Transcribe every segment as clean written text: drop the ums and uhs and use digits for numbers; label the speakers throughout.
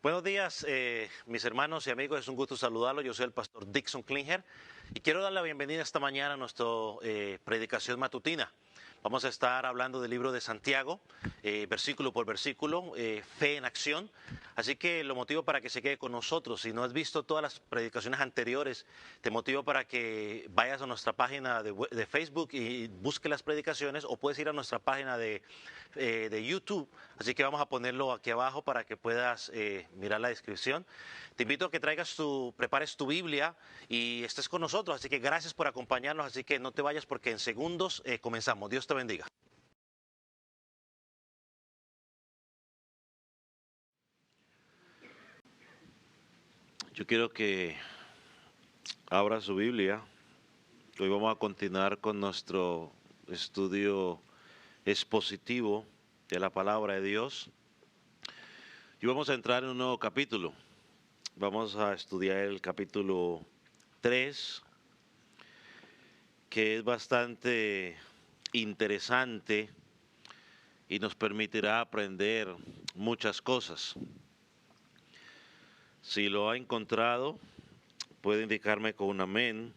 Speaker 1: Buenos días, mis hermanos y amigos. Es un gusto saludarlos. Yo soy el pastor Dixon Klinger y quiero dar la bienvenida esta mañana a nuestra predicación matutina. Vamos a estar hablando del libro de Santiago, versículo por versículo, fe en acción. Así que lo motivo para que se quede con nosotros. Si no has visto todas las predicaciones anteriores, te motivo para que vayas a nuestra página de Facebook y busque las predicaciones, o puedes ir a nuestra página de YouTube. Así que vamos a ponerlo aquí abajo para que puedas mirar la descripción. Te invito a que prepares tu Biblia y estés con nosotros. Así que gracias por acompañarnos. Así que no te vayas porque en segundos comenzamos. Dios te bendiga. Yo quiero que abra su Biblia. Hoy vamos a continuar con nuestro estudio expositivo de la palabra de Dios. Y vamos a entrar en un nuevo capítulo. Vamos a estudiar el capítulo 3, que es bastante interesante y nos permitirá aprender muchas cosas. Si lo ha encontrado, puede indicarme con un amén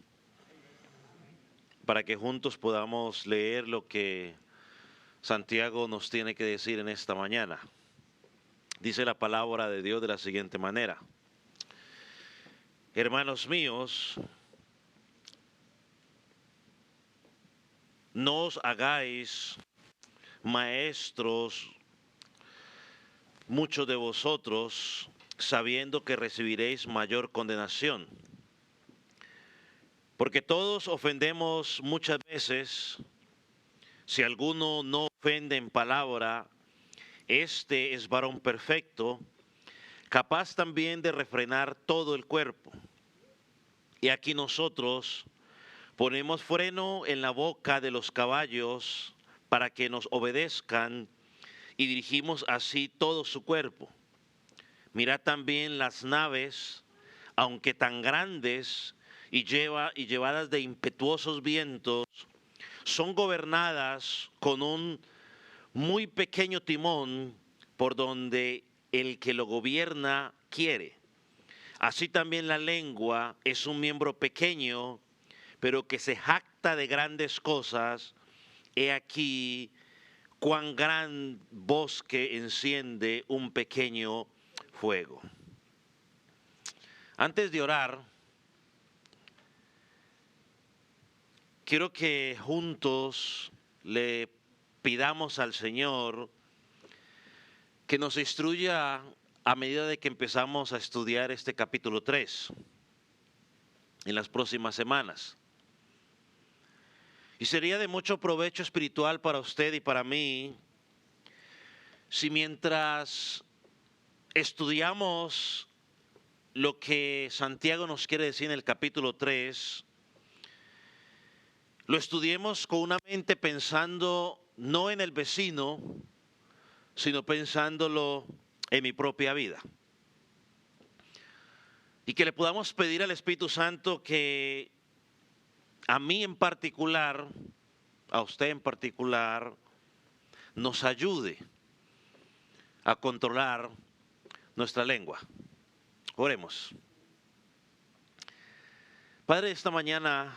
Speaker 1: para que juntos podamos leer lo que Santiago nos tiene que decir en esta mañana. Dice la palabra de Dios de la siguiente manera: hermanos míos, no os hagáis maestros muchos de vosotros, sabiendo que recibiréis mayor condenación. Porque todos ofendemos muchas veces. Si alguno no ofende en palabra, este es varón perfecto, capaz también de refrenar todo el cuerpo. Y aquí nosotros ponemos freno en la boca de los caballos para que nos obedezcan, y dirigimos así todo su cuerpo. Mirad también las naves, aunque tan grandes y llevadas de impetuosos vientos, son gobernadas con un muy pequeño timón por donde el que lo gobierna quiere. Así también la lengua es un miembro pequeño, pero que se jacta de grandes cosas. He aquí cuán gran bosque enciende un pequeño fuego. Antes de orar, quiero que juntos le pidamos al Señor que nos instruya a medida de que empezamos a estudiar este capítulo 3 en las próximas semanas. Y sería de mucho provecho espiritual para usted y para mí si mientras estudiamos lo que Santiago nos quiere decir en el capítulo 3, lo estudiemos con una mente pensando no en el vecino, sino pensándolo en mi propia vida. Y que le podamos pedir al Espíritu Santo que a mí en particular, a usted en particular, nos ayude a controlar nuestra lengua. Oremos. Padre, esta mañana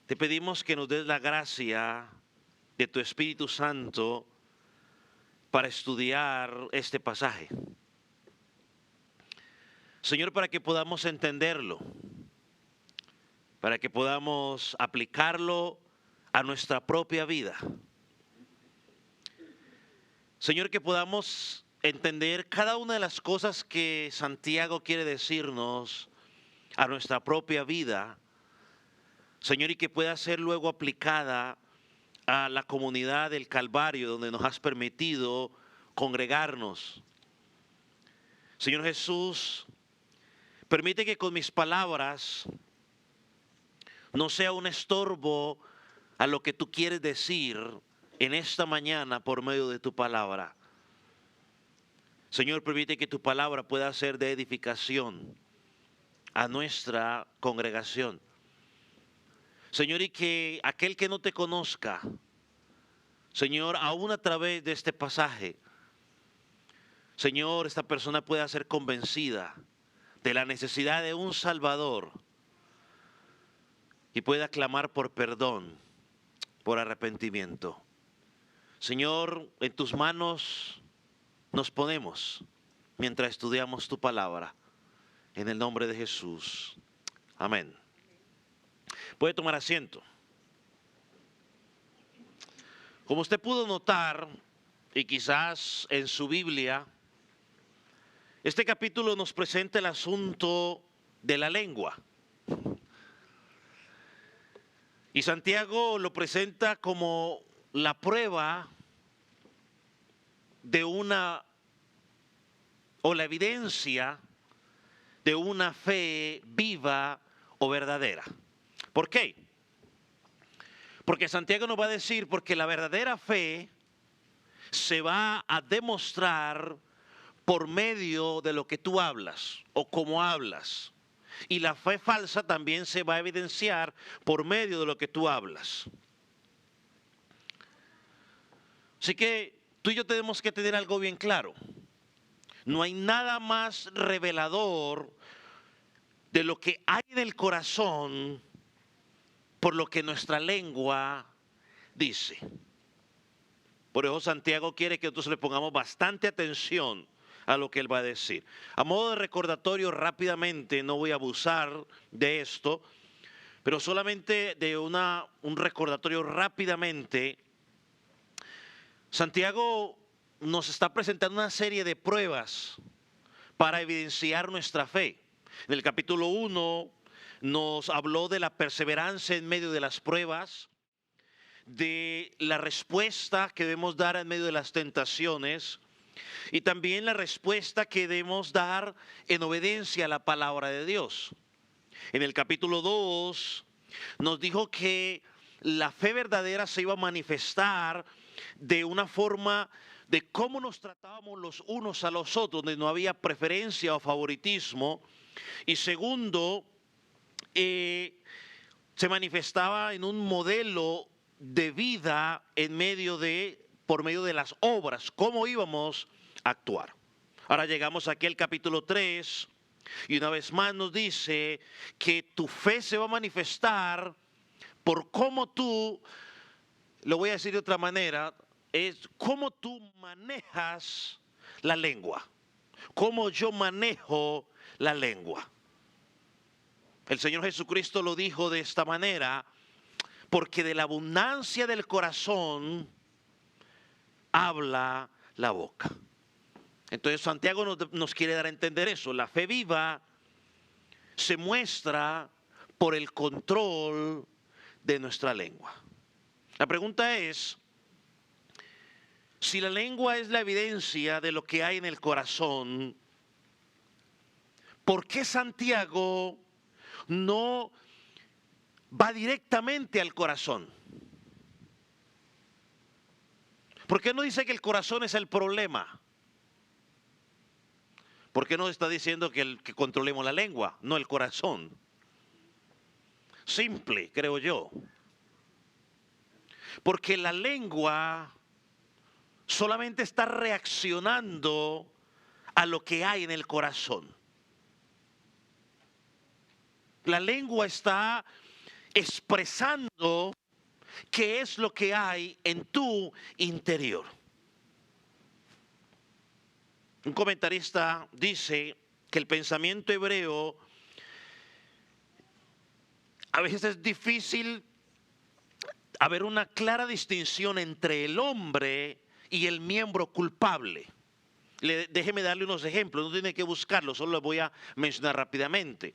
Speaker 1: te pedimos que nos des la gracia de tu Espíritu Santo para estudiar este pasaje. Señor, para que podamos entenderlo, para que podamos aplicarlo a nuestra propia vida. Señor, que podamos entender cada una de las cosas que Santiago quiere decirnos a nuestra propia vida, Señor, y que pueda ser luego aplicada a la comunidad del Calvario, donde nos has permitido congregarnos. Señor Jesús, permite que con mis palabras no sea un estorbo a lo que tú quieres decir en esta mañana por medio de tu palabra. Señor, permite que tu palabra pueda ser de edificación a nuestra congregación. Señor, y que aquel que no te conozca, Señor, aún a través de este pasaje, Señor, esta persona pueda ser convencida de la necesidad de un Salvador y pueda clamar por perdón, por arrepentimiento. Señor, en tus manos nos ponemos mientras estudiamos tu palabra. En el nombre de Jesús. Amén. Puede tomar asiento. Como usted pudo notar, y quizás en su Biblia, este capítulo nos presenta el asunto de la lengua. Y Santiago lo presenta como la prueba de una, o la evidencia de una fe viva o verdadera. ¿Por qué? Porque Santiago nos va a decir, porque la verdadera fe se va a demostrar por medio de lo que tú hablas o cómo hablas. Y la fe falsa también se va a evidenciar por medio de lo que tú hablas. Así que tú y yo tenemos que tener algo bien claro. No hay nada más revelador de lo que hay en el corazón por lo que nuestra lengua dice. Por eso Santiago quiere que nosotros le pongamos bastante atención a lo que él va a decir. A modo de recordatorio rápidamente, no voy a abusar de esto, pero solamente de un recordatorio rápidamente. Santiago nos está presentando una serie de pruebas para evidenciar nuestra fe. En el capítulo 1 nos habló de la perseverancia en medio de las pruebas, de la respuesta que debemos dar en medio de las tentaciones y también la respuesta que debemos dar en obediencia a la palabra de Dios. En el capítulo 2 nos dijo que la fe verdadera se iba a manifestar de una forma de cómo nos tratábamos los unos a los otros, donde no había preferencia o favoritismo. Y segundo, se manifestaba en un modelo de vida por medio de las obras, cómo íbamos a actuar. Ahora llegamos aquí al capítulo 3 y una vez más nos dice que tu fe se va a manifestar por cómo tú, lo voy a decir de otra manera, es cómo tú manejas la lengua, cómo yo manejo la lengua. El Señor Jesucristo lo dijo de esta manera, porque de la abundancia del corazón habla la boca. Entonces Santiago nos quiere dar a entender eso. La fe viva se muestra por el control de nuestra lengua. La pregunta es, si la lengua es la evidencia de lo que hay en el corazón, ¿por qué Santiago no va directamente al corazón? ¿Por qué no dice que el corazón es el problema? ¿Por qué no está diciendo que controlemos la lengua, no el corazón? Simple, creo yo. Porque la lengua solamente está reaccionando a lo que hay en el corazón. La lengua está expresando qué es lo que hay en tu interior. Un comentarista dice que el pensamiento hebreo a veces es difícil haber una clara distinción entre el hombre y el miembro culpable. Déjeme darle unos ejemplos, no tiene que buscarlo, solo los voy a mencionar rápidamente.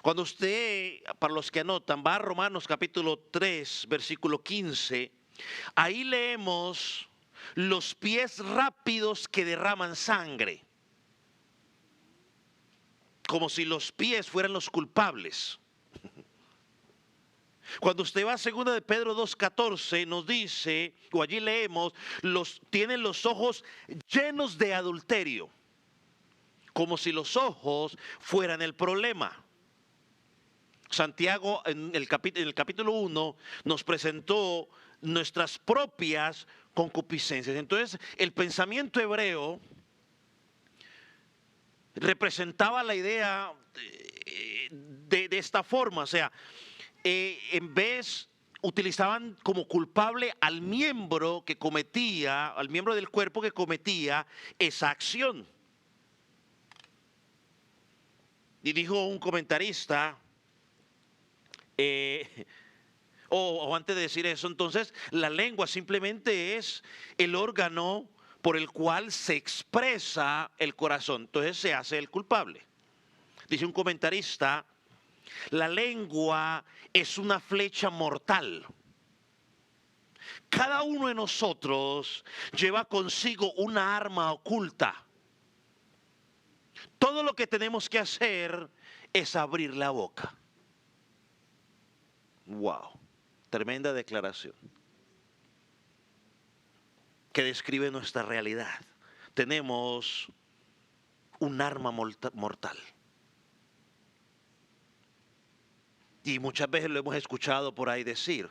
Speaker 1: Cuando usted, para los que anotan, va a Romanos capítulo 3, versículo 15, ahí leemos los pies rápidos que derraman sangre, como si los pies fueran los culpables. Cuando usted va a 2 de Pedro 2:14 nos dice, o allí leemos, tienen los ojos llenos de adulterio, como si los ojos fueran el problema. Santiago en el capítulo 1 nos presentó nuestras propias concupiscencias. Entonces el pensamiento hebreo representaba la idea de esta forma, o sea, en vez utilizaban como culpable al miembro que cometía, al miembro del cuerpo que cometía esa acción. Y dijo un comentarista, o antes de decir eso, entonces la lengua simplemente es el órgano por el cual se expresa el corazón, entonces se hace el culpable. Dice un comentarista, la lengua es una flecha mortal. Cada uno de nosotros lleva consigo una arma oculta. Todo lo que tenemos que hacer es abrir la boca. Wow, tremenda declaración que describe nuestra realidad. Tenemos un arma mortal. Y muchas veces lo hemos escuchado por ahí decir,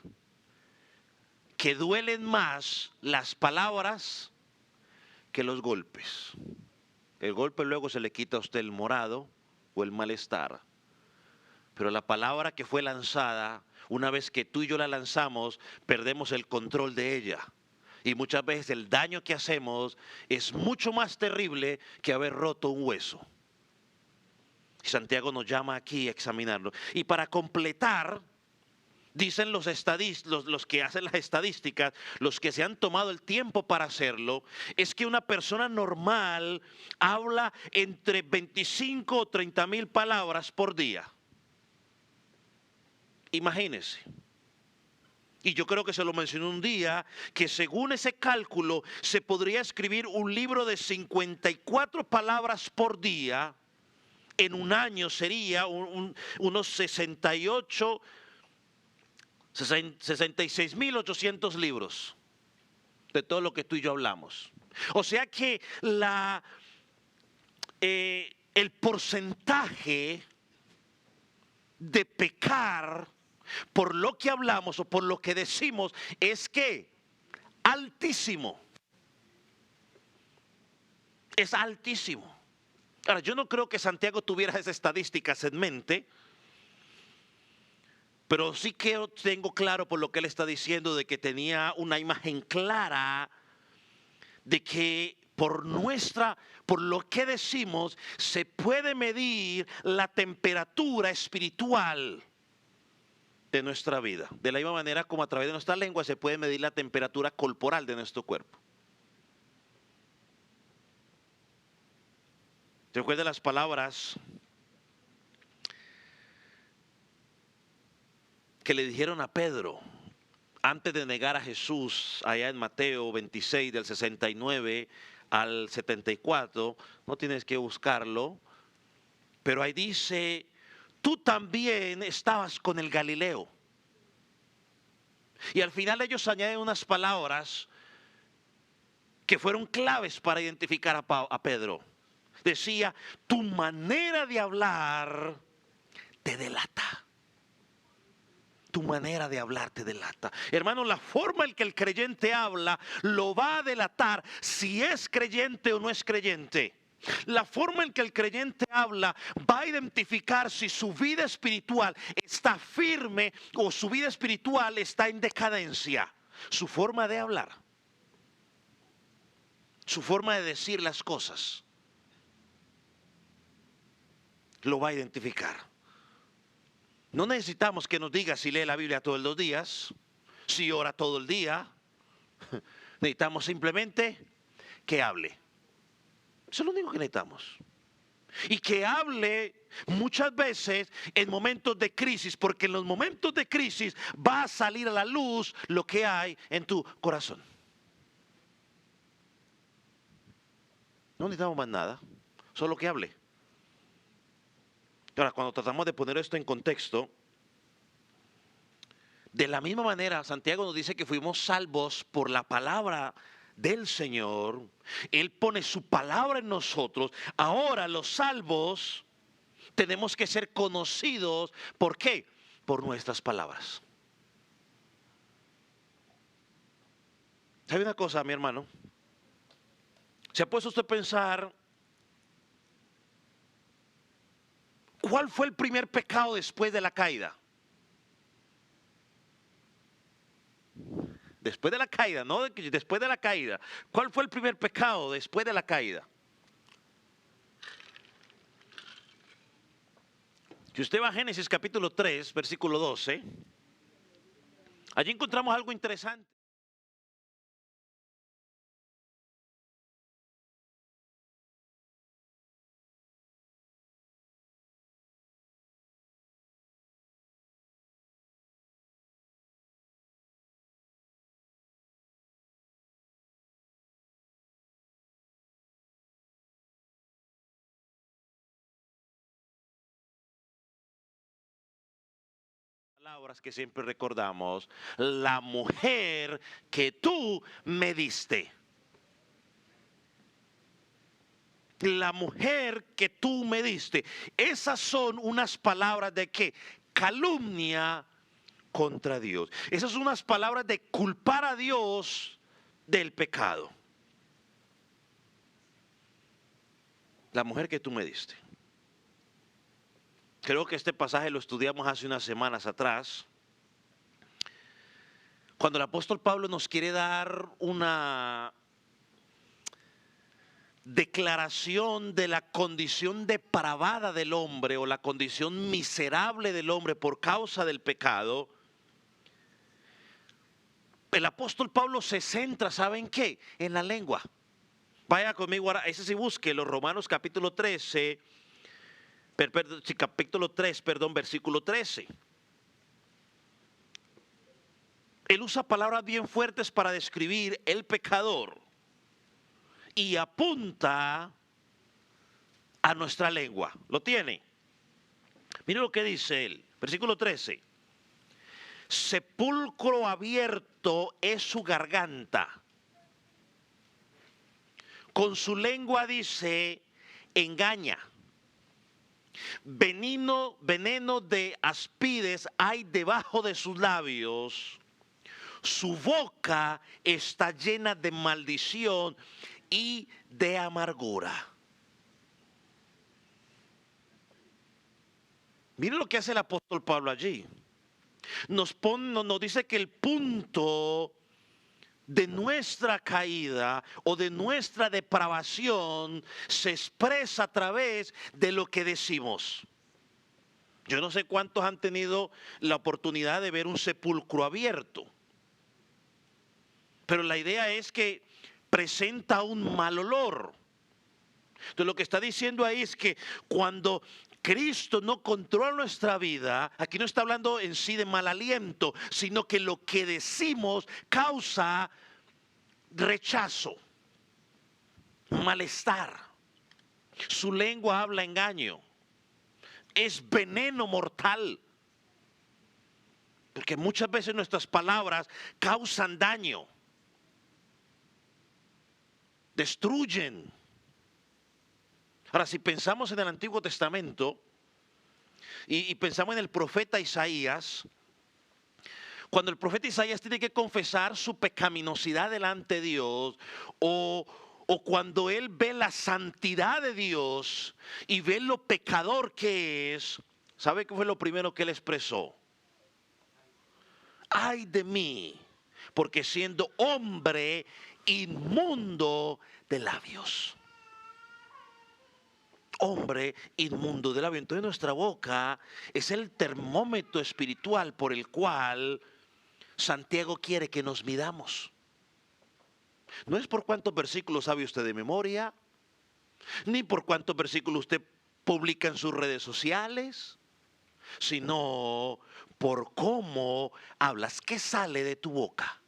Speaker 1: que duelen más las palabras que los golpes. El golpe luego se le quita a usted el morado o el malestar. Pero la palabra que fue lanzada, una vez que tú y yo la lanzamos, perdemos el control de ella. Y muchas veces el daño que hacemos es mucho más terrible que haber roto un hueso. Santiago nos llama aquí a examinarlo. Y para completar, dicen los que hacen las estadísticas, los que se han tomado el tiempo para hacerlo, es que una persona normal habla entre 25 o 30 mil palabras por día. Imagínense. Y yo creo que se lo mencioné un día, que según ese cálculo se podría escribir un libro de 54 palabras por día. En un año sería unos 66.800 libros de todo lo que tú y yo hablamos. O sea que el porcentaje de pecar por lo que hablamos o por lo que decimos es que altísimo. Es altísimo. Ahora, yo no creo que Santiago tuviera esas estadísticas en mente, pero sí que tengo claro por lo que él está diciendo de que tenía una imagen clara de que por lo que decimos se puede medir la temperatura espiritual de nuestra vida. De la misma manera como a través de nuestra lengua se puede medir la temperatura corporal de nuestro cuerpo. Recuerda las palabras que le dijeron a Pedro antes de negar a Jesús allá en Mateo 26 del 69 al 74. No tienes que buscarlo, pero ahí dice, tú también estabas con el Galileo. Y al final ellos añaden unas palabras que fueron claves para identificar a Pedro. Decía, tu manera de hablar te delata. Tu manera de hablar te delata. Hermano, la forma en que el creyente habla lo va a delatar si es creyente o no es creyente. La forma en que el creyente habla va a identificar si su vida espiritual está firme o su vida espiritual está en decadencia. Su forma de hablar, su forma de decir las cosas, lo va a identificar. No necesitamos que nos diga si lee la Biblia todos los días, si ora todo el día. Necesitamos simplemente que hable. Eso es lo único que necesitamos. Y que hable muchas veces en momentos de crisis, porque en los momentos de crisis va a salir a la luz lo que hay en tu corazón. No necesitamos más nada, solo que hable. Ahora, cuando tratamos de poner esto en contexto, de la misma manera, Santiago nos dice que fuimos salvos por la palabra del Señor. Él pone su palabra en nosotros. Ahora los salvos tenemos que ser conocidos. ¿Por qué? Por nuestras palabras. ¿Sabe una cosa, mi hermano? ¿Se ha puesto usted a pensar ¿Cuál fue el primer pecado después de la caída? Después de la caída, no después de la caída. ¿Cuál fue el primer pecado después de la caída? Si usted va a Génesis capítulo 3, versículo 12, allí encontramos algo interesante. Palabras que siempre recordamos, la mujer que tú me diste. La mujer que tú me diste. Esas son unas palabras de qué? Calumnia contra Dios. Esas son unas palabras de culpar a Dios del pecado. La mujer que tú me diste. Creo que este pasaje lo estudiamos hace unas semanas atrás, cuando el apóstol Pablo nos quiere dar una declaración de la condición depravada del hombre o la condición miserable del hombre por causa del pecado. El apóstol Pablo se centra, ¿saben qué? En la lengua. Vaya conmigo ahora, ese sí busque los Romanos capítulo 13, capítulo 3, versículo 13. Él usa palabras bien fuertes para describir el pecador y apunta a nuestra lengua. ¿Lo tiene? Mire lo que dice él, versículo 13. Sepulcro abierto es su garganta. Con su lengua dice, engaña. Veneno de aspides hay debajo de sus labios. Su boca está llena de maldición y de amargura. Mire lo que hace el apóstol Pablo allí. Nos dice que el punto de nuestra caída o de nuestra depravación se expresa a través de lo que decimos. Yo no sé cuántos han tenido la oportunidad de ver un sepulcro abierto, pero la idea es que presenta un mal olor. Entonces lo que está diciendo ahí es que cuando Cristo no controla nuestra vida, aquí no está hablando en sí de mal aliento, sino que lo que decimos causa rechazo, malestar. Su lengua habla engaño. Es veneno mortal. Porque muchas veces nuestras palabras causan daño, destruyen. Ahora, si pensamos en el Antiguo Testamento y pensamos en el profeta Isaías, cuando el profeta Isaías tiene que confesar su pecaminosidad delante de Dios, o cuando él ve la santidad de Dios y ve lo pecador que es, ¿sabe qué fue lo primero que él expresó? Ay de mí, porque siendo hombre inmundo de labios. Hombre inmundo de labios. Entonces nuestra boca es el termómetro espiritual por el cual Santiago quiere que nos midamos. No es por cuántos versículos sabe usted de memoria, ni por cuántos versículos usted publica en sus redes sociales, sino por cómo hablas, qué sale de tu boca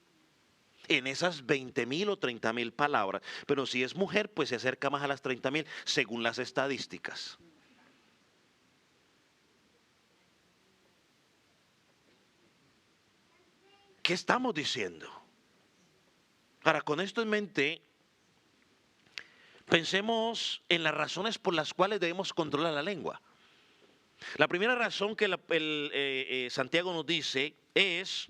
Speaker 1: en esas 20,000 o 30,000 palabras. Pero si es mujer, pues se acerca más a las 30,000 según las estadísticas. ¿Qué estamos diciendo? Ahora, con esto en mente, pensemos en las razones por las cuales debemos controlar la lengua. La primera razón que Santiago nos dice es,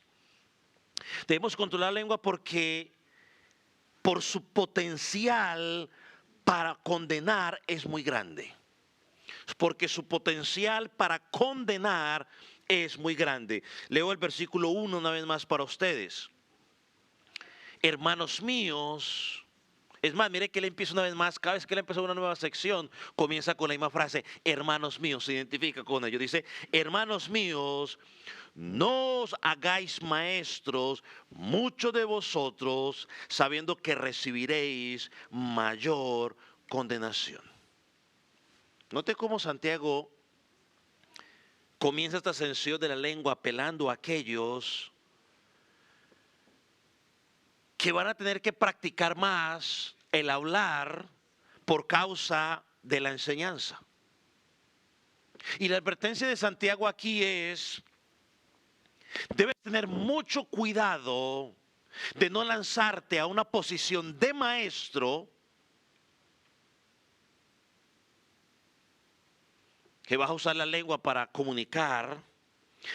Speaker 1: debemos controlar la lengua porque por su potencial para condenar es muy grande. porque su potencial para condenar es muy grande. Leo el versículo 1 una vez más para ustedes. Hermanos míos, es más, mire que él empieza una vez más, cada vez que él empezó una nueva sección, comienza con la misma frase, hermanos míos, se identifica con ellos. Dice, hermanos míos, no os hagáis maestros muchos de vosotros, sabiendo que recibiréis mayor condenación. Note cómo Santiago comienza esta sección de la lengua apelando a aquellos que van a tener que practicar más el hablar por causa de la enseñanza. Y la advertencia de Santiago aquí es, debes tener mucho cuidado de no lanzarte a una posición de maestro que vas a usar la lengua para comunicar,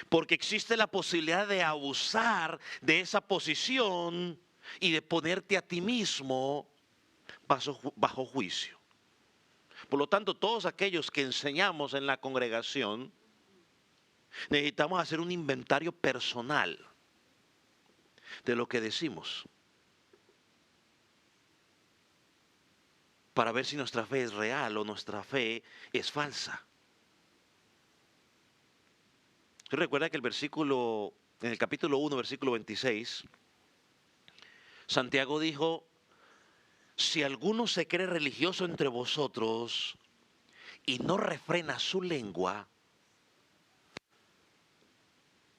Speaker 1: porque existe la posibilidad de abusar de esa posición y de ponerte a ti mismo bajo juicio. Por lo tanto, todos aquellos que enseñamos en la congregación, necesitamos hacer un inventario personal de lo que decimos para ver si nuestra fe es real o nuestra fe es falsa. Recuerda que en el capítulo 1, versículo 26, Santiago dijo, si alguno se cree religioso entre vosotros y no refrena su lengua,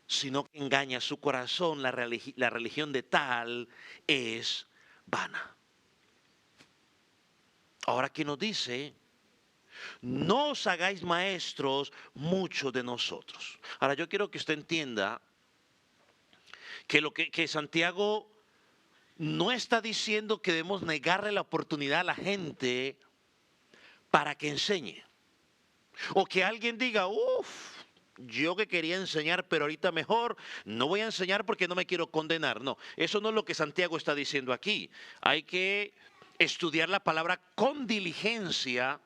Speaker 1: sino que engaña su corazón, la religión de tal es vana. Ahora que nos dice, no os hagáis maestros muchos de nosotros. Ahora yo quiero que usted entienda que Santiago no está diciendo que debemos negarle la oportunidad a la gente para que enseñe. O que alguien diga, yo que quería enseñar, pero ahorita mejor no voy a enseñar porque no me quiero condenar. No, eso no es lo que Santiago está diciendo aquí. Hay que estudiar la palabra con diligencia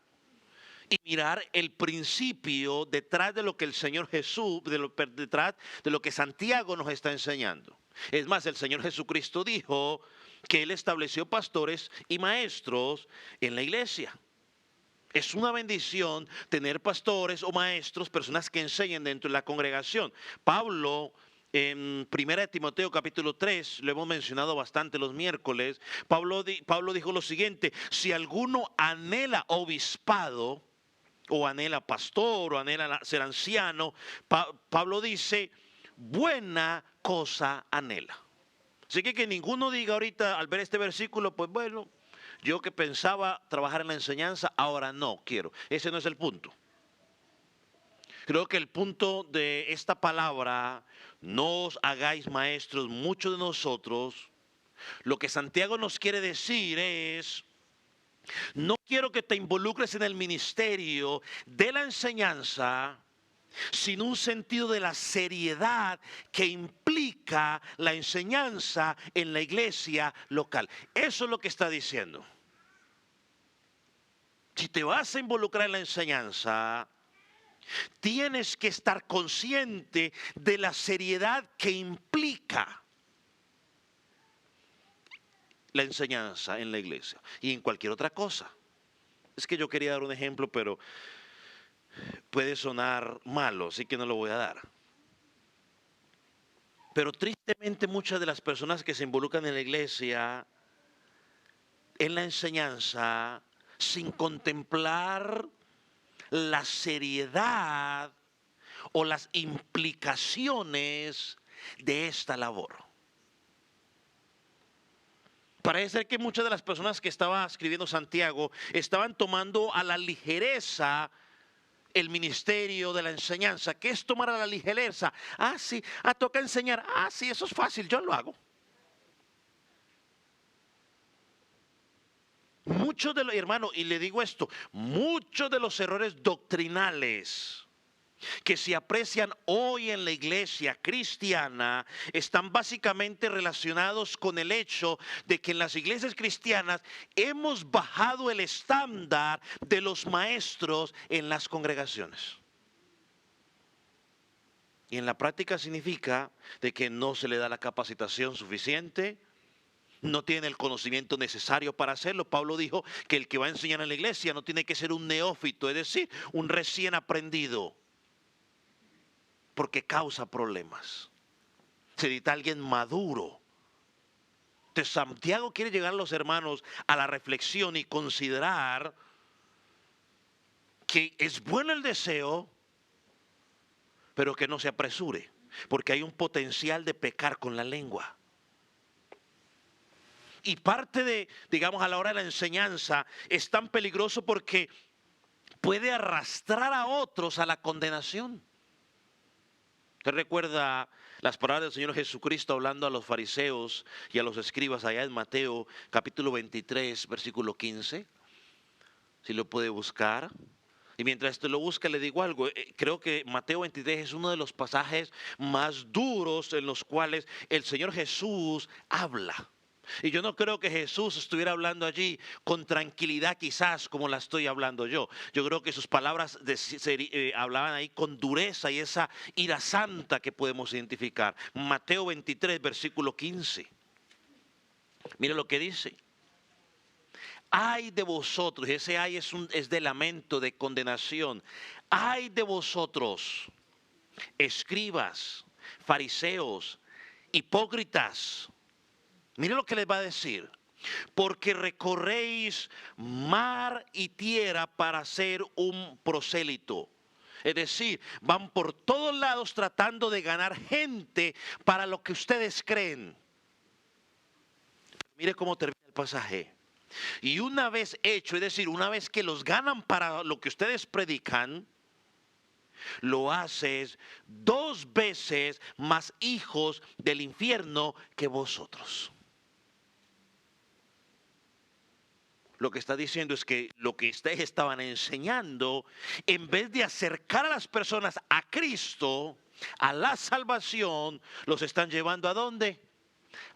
Speaker 1: y mirar el principio detrás de lo que el Señor Jesús, detrás de lo que Santiago nos está enseñando. Es más, el Señor Jesucristo dijo que Él estableció pastores y maestros en la iglesia. Es una bendición tener pastores o maestros, personas que enseñen dentro de la congregación. Pablo, en 1 Timoteo capítulo 3, lo hemos mencionado bastante los miércoles, Pablo dijo lo siguiente, si alguno anhela obispado, o anhela pastor, o anhela ser anciano, Pablo dice, buena cosa anhela. Así que ninguno diga ahorita al ver este versículo, pues bueno, yo que pensaba trabajar en la enseñanza, ahora no quiero. Ese no es el punto. Creo que el punto de esta palabra, no os hagáis maestros muchos de nosotros, lo que Santiago nos quiere decir es, no quiero que te involucres en el ministerio de la enseñanza sin un sentido de la seriedad que implica la enseñanza en la iglesia local. Eso es lo que está diciendo. Si te vas a involucrar en la enseñanza, tienes que estar consciente de la seriedad que implica la enseñanza en la iglesia y en cualquier otra cosa. Es que yo quería dar un ejemplo, pero puede sonar malo, así que no lo voy a dar. Pero tristemente muchas de las personas que se involucran en la iglesia, en la enseñanza, sin contemplar la seriedad o las implicaciones de esta labor. Parece ser que muchas de las personas que estaba escribiendo Santiago estaban tomando a la ligereza el ministerio de la enseñanza. ¿Qué es tomar a la ligereza? Sí, toca enseñar. Sí, eso es fácil, yo lo hago. Muchos de los, hermano, y le digo esto, muchos de los errores doctrinales que se aprecian hoy en la iglesia cristiana están básicamente relacionados con el hecho de que en las iglesias cristianas hemos bajado el estándar de los maestros en las congregaciones. Y en la práctica significa de que no se le da la capacitación suficiente, no tiene el conocimiento necesario para hacerlo. Pablo dijo que el que va a enseñar en la iglesia no tiene que ser un neófito, es decir, un recién aprendido, porque causa problemas. Se necesita alguien maduro. Entonces Santiago quiere llegar a los hermanos a la reflexión y considerar que es bueno el deseo, pero que no se apresure, porque hay un potencial de pecar con la lengua. Y parte de, digamos, a la hora de la enseñanza es tan peligroso porque puede arrastrar a otros a la condenación. ¿Usted recuerda las palabras del Señor Jesucristo hablando a los fariseos y a los escribas allá en Mateo capítulo 23, versículo 15? Si lo puede buscar. Y mientras usted lo busca, le digo algo. Creo que Mateo 23 es uno de los pasajes más duros en los cuales el Señor Jesús habla. Y yo no creo que Jesús estuviera hablando allí con tranquilidad quizás como la estoy hablando yo. Yo creo que sus palabras hablaban ahí con dureza y esa ira santa que podemos identificar. Mateo 23, versículo 15. Mire lo que dice. Ay de vosotros, y ese ay es de lamento, de condenación. Ay de vosotros, escribas, fariseos, hipócritas. Mire lo que les va a decir. Porque recorréis mar y tierra para ser un prosélito. Es decir, van por todos lados tratando de ganar gente para lo que ustedes creen. Mire cómo termina el pasaje. Y una vez hecho, es decir, una vez que los ganan para lo que ustedes predican, lo haces 2 veces más hijos del infierno que vosotros. Lo que está diciendo es que lo que ustedes estaban enseñando, en vez de acercar a las personas a Cristo, a la salvación, los están llevando ¿a dónde?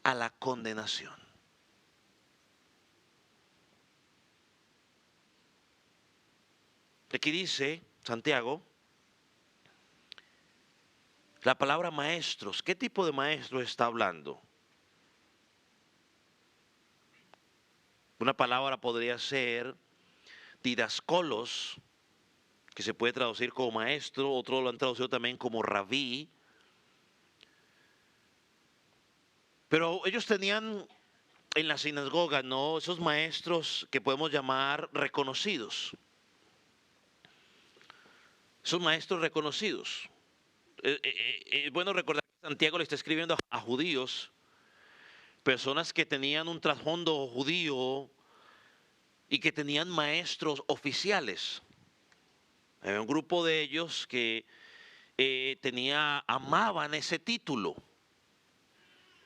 Speaker 1: A la condenación. Aquí dice Santiago, la palabra maestros. ¿Qué tipo de maestros está hablando? Una palabra podría ser didascolos, que se puede traducir como maestro, otros lo han traducido también como rabí. Pero ellos tenían en la sinagoga, ¿no?, esos maestros que podemos llamar reconocidos. Esos maestros reconocidos. Bueno recordar que Santiago le está escribiendo a judíos, personas que tenían un trasfondo judío y que tenían maestros oficiales. Había un grupo de ellos que amaban ese título,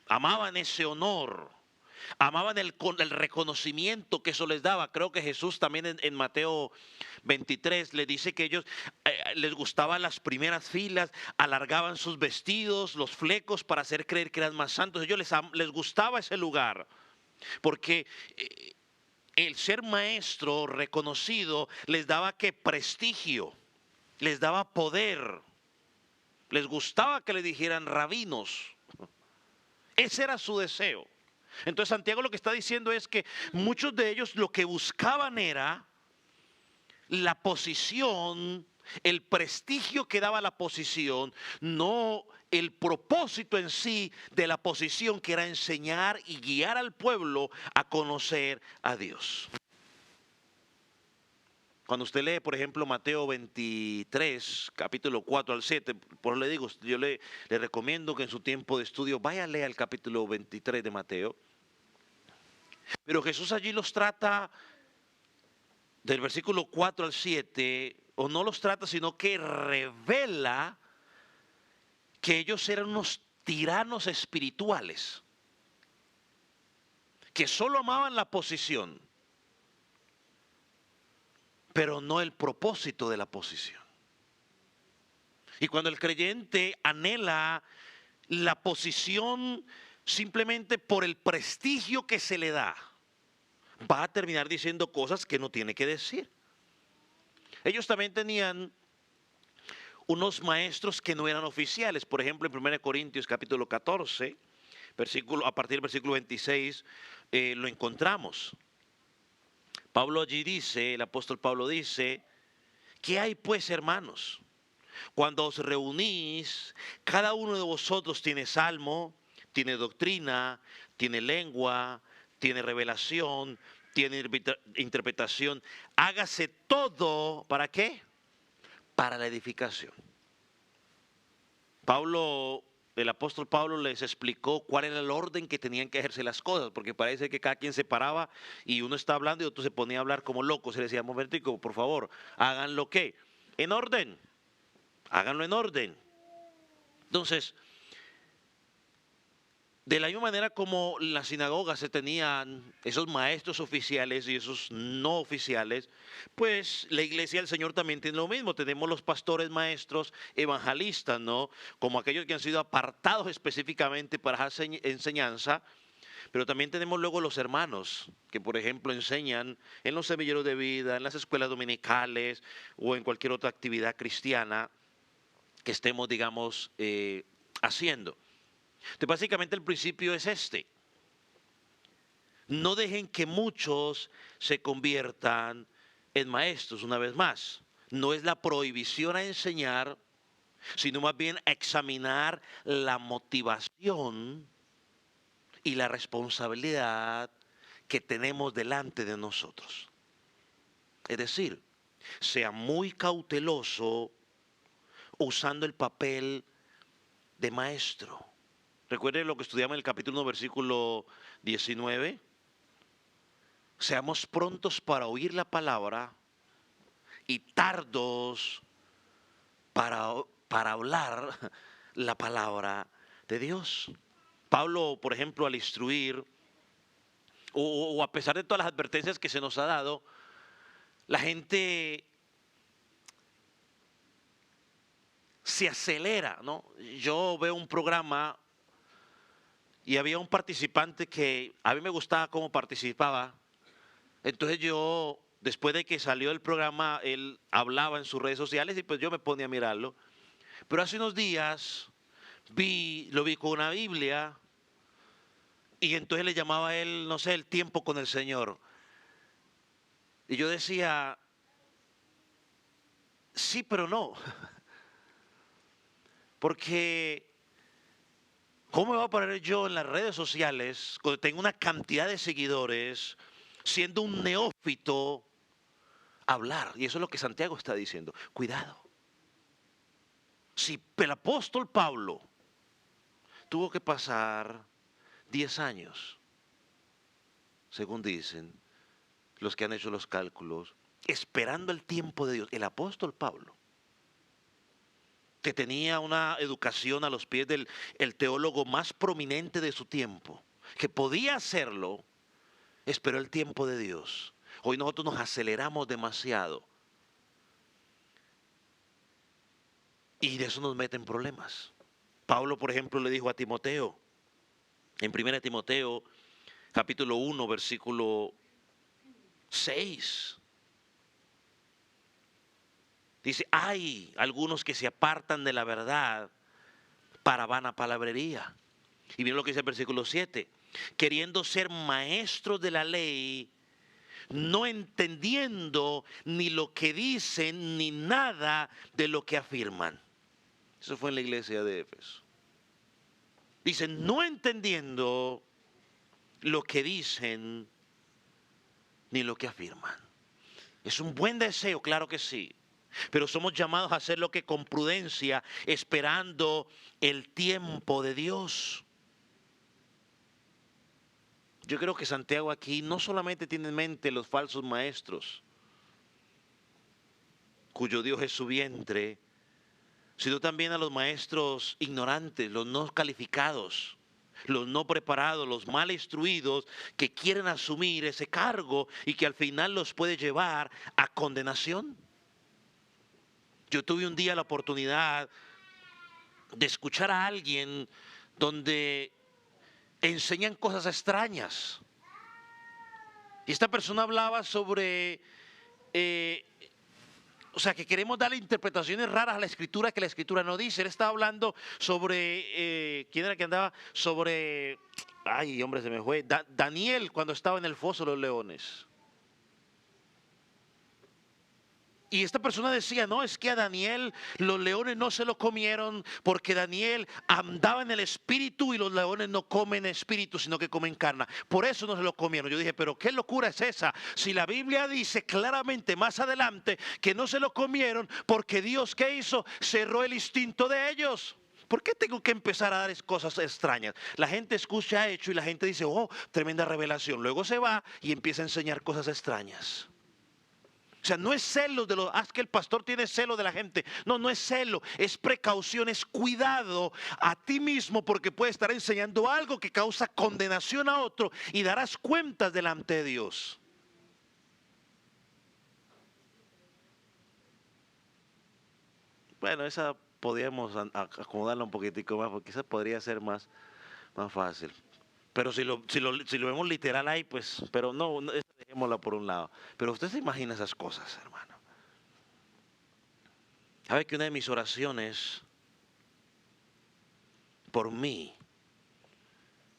Speaker 1: amaban ese honor, amaban el reconocimiento que eso les daba. Creo que Jesús también en Mateo 23 le dice que ellos les gustaban las primeras filas, alargaban sus vestidos, los flecos para hacer creer que eran más santos. A ellos les gustaba ese lugar, porque el ser maestro reconocido les daba ¿qué? Prestigio, les daba poder, les gustaba que le dijeran rabinos. Ese era su deseo. Entonces Santiago lo que está diciendo es que muchos de ellos lo que buscaban era la posición, el prestigio que daba la posición, no el propósito en sí de la posición, que era enseñar y guiar al pueblo a conocer a Dios. Cuando usted lee, por ejemplo, Mateo 23, capítulo 4 al 7, por eso le digo, yo le recomiendo que en su tiempo de estudio vaya a leer el capítulo 23 de Mateo. Pero Jesús allí los trata del versículo 4 al 7, o no los trata, sino que revela que ellos eran unos tiranos espirituales, que solo amaban la posición, pero no el propósito de la posición. Y cuando el creyente anhela la posición simplemente por el prestigio que se le da, va a terminar diciendo cosas que no tiene que decir. Ellos también tenían unos maestros que no eran oficiales. Por ejemplo, en 1 Corintios capítulo 14, a partir del versículo 26, lo encontramos. Pablo allí dice, el apóstol Pablo dice: ¿qué hay pues, hermanos? Cuando os reunís, cada uno de vosotros tiene salmo, tiene doctrina, tiene lengua, tiene revelación, tiene interpretación. Hágase todo, ¿para qué? Para la edificación. El apóstol Pablo les explicó cuál era el orden que tenían que ejercer las cosas, porque parece que cada quien se paraba y uno está hablando y otro se ponía a hablar como loco. Se le decía: momentico, por favor, háganlo ¿qué? En orden. Háganlo en orden. Entonces, de la misma manera como en las sinagogas se tenían esos maestros oficiales y esos no oficiales, pues la iglesia del Señor también tiene lo mismo. Tenemos los pastores, maestros, evangelistas, ¿no? Como aquellos que han sido apartados específicamente para hacer enseñanza. Pero también tenemos luego los hermanos que, por ejemplo, enseñan en los semilleros de vida, en las escuelas dominicales o en cualquier otra actividad cristiana que estemos, digamos, haciendo. Entonces, básicamente el principio es este: no dejen que muchos se conviertan en maestros. Una vez más, no es la prohibición a enseñar, sino más bien a examinar la motivación y la responsabilidad que tenemos delante de nosotros. Es decir, sea muy cauteloso usando el papel de maestro. Recuerden lo que estudiamos en el capítulo 1, versículo 19. Seamos prontos para oír la palabra y tardos para hablar la palabra de Dios. Pablo, por ejemplo, al instruir, o a pesar de todas las advertencias que se nos ha dado, la gente se acelera, ¿no? Yo veo un programa y había un participante que a mí me gustaba cómo participaba. Entonces yo, después de que salió el programa, él hablaba en sus redes sociales y pues yo me ponía a mirarlo. Pero hace unos días lo vi con una Biblia y entonces le llamaba a él, no sé, el tiempo con el Señor. Y yo decía: sí, pero no. Porque ¿cómo me voy a poner yo en las redes sociales, cuando tengo una cantidad de seguidores, siendo un neófito, a hablar? Y eso es lo que Santiago está diciendo. Cuidado. Si el apóstol Pablo tuvo que pasar 10 años, según dicen los que han hecho los cálculos, esperando el tiempo de Dios, el apóstol Pablo, que tenía una educación a los pies del teólogo más prominente de su tiempo, que podía hacerlo, esperó el tiempo de Dios. Hoy nosotros nos aceleramos demasiado y de eso nos meten problemas. Pablo, por ejemplo, le dijo a Timoteo, en 1 Timoteo, capítulo 1, versículo 6. Dice: hay algunos que se apartan de la verdad para vana palabrería. Y miren lo que dice el versículo 7. Queriendo ser maestros de la ley, no entendiendo ni lo que dicen ni nada de lo que afirman. Eso fue en la iglesia de Éfeso. Dicen: no entendiendo lo que dicen ni lo que afirman. Es un buen deseo, claro que sí. Pero somos llamados a hacerlo que con prudencia, esperando el tiempo de Dios. Yo creo que Santiago aquí no solamente tiene en mente los falsos maestros, cuyo Dios es su vientre, sino también a los maestros ignorantes, los no calificados, los no preparados, los mal instruidos, que quieren asumir ese cargo y que al final los puede llevar a condenación. Yo tuve un día la oportunidad de escuchar a alguien donde enseñan cosas extrañas. Y esta persona hablaba sobre, o sea, que queremos darle interpretaciones raras a la escritura que la escritura no dice. Él estaba hablando sobre, ¿quién era que andaba? Sobre, ay, hombre, se me fue, Daniel cuando estaba en el foso de los leones. Y esta persona decía, no, es que a Daniel los leones no se lo comieron porque Daniel andaba en el espíritu y los leones no comen espíritu, sino que comen carne. Por eso no se lo comieron. Yo dije, pero qué locura es esa. Si la Biblia dice claramente más adelante que no se lo comieron porque Dios, ¿qué hizo? Cerró el instinto de ellos. ¿Por qué tengo que empezar a dar cosas extrañas? La gente escucha hecho y la gente dice, oh, tremenda revelación. Luego se va y empieza a enseñar cosas extrañas. O sea, no es celo de los, que el pastor tiene celo de la gente. No, no es celo, es precaución, es cuidado a ti mismo porque puedes estar enseñando algo que causa condenación a otro y darás cuentas delante de Dios. Bueno, esa podríamos acomodarla un poquitico más porque esa podría ser más fácil. Pero si lo vemos literal ahí, pues, pero no, dejémosla por un lado. Pero usted se imagina esas cosas, hermano. ¿Sabe que una de mis oraciones por mí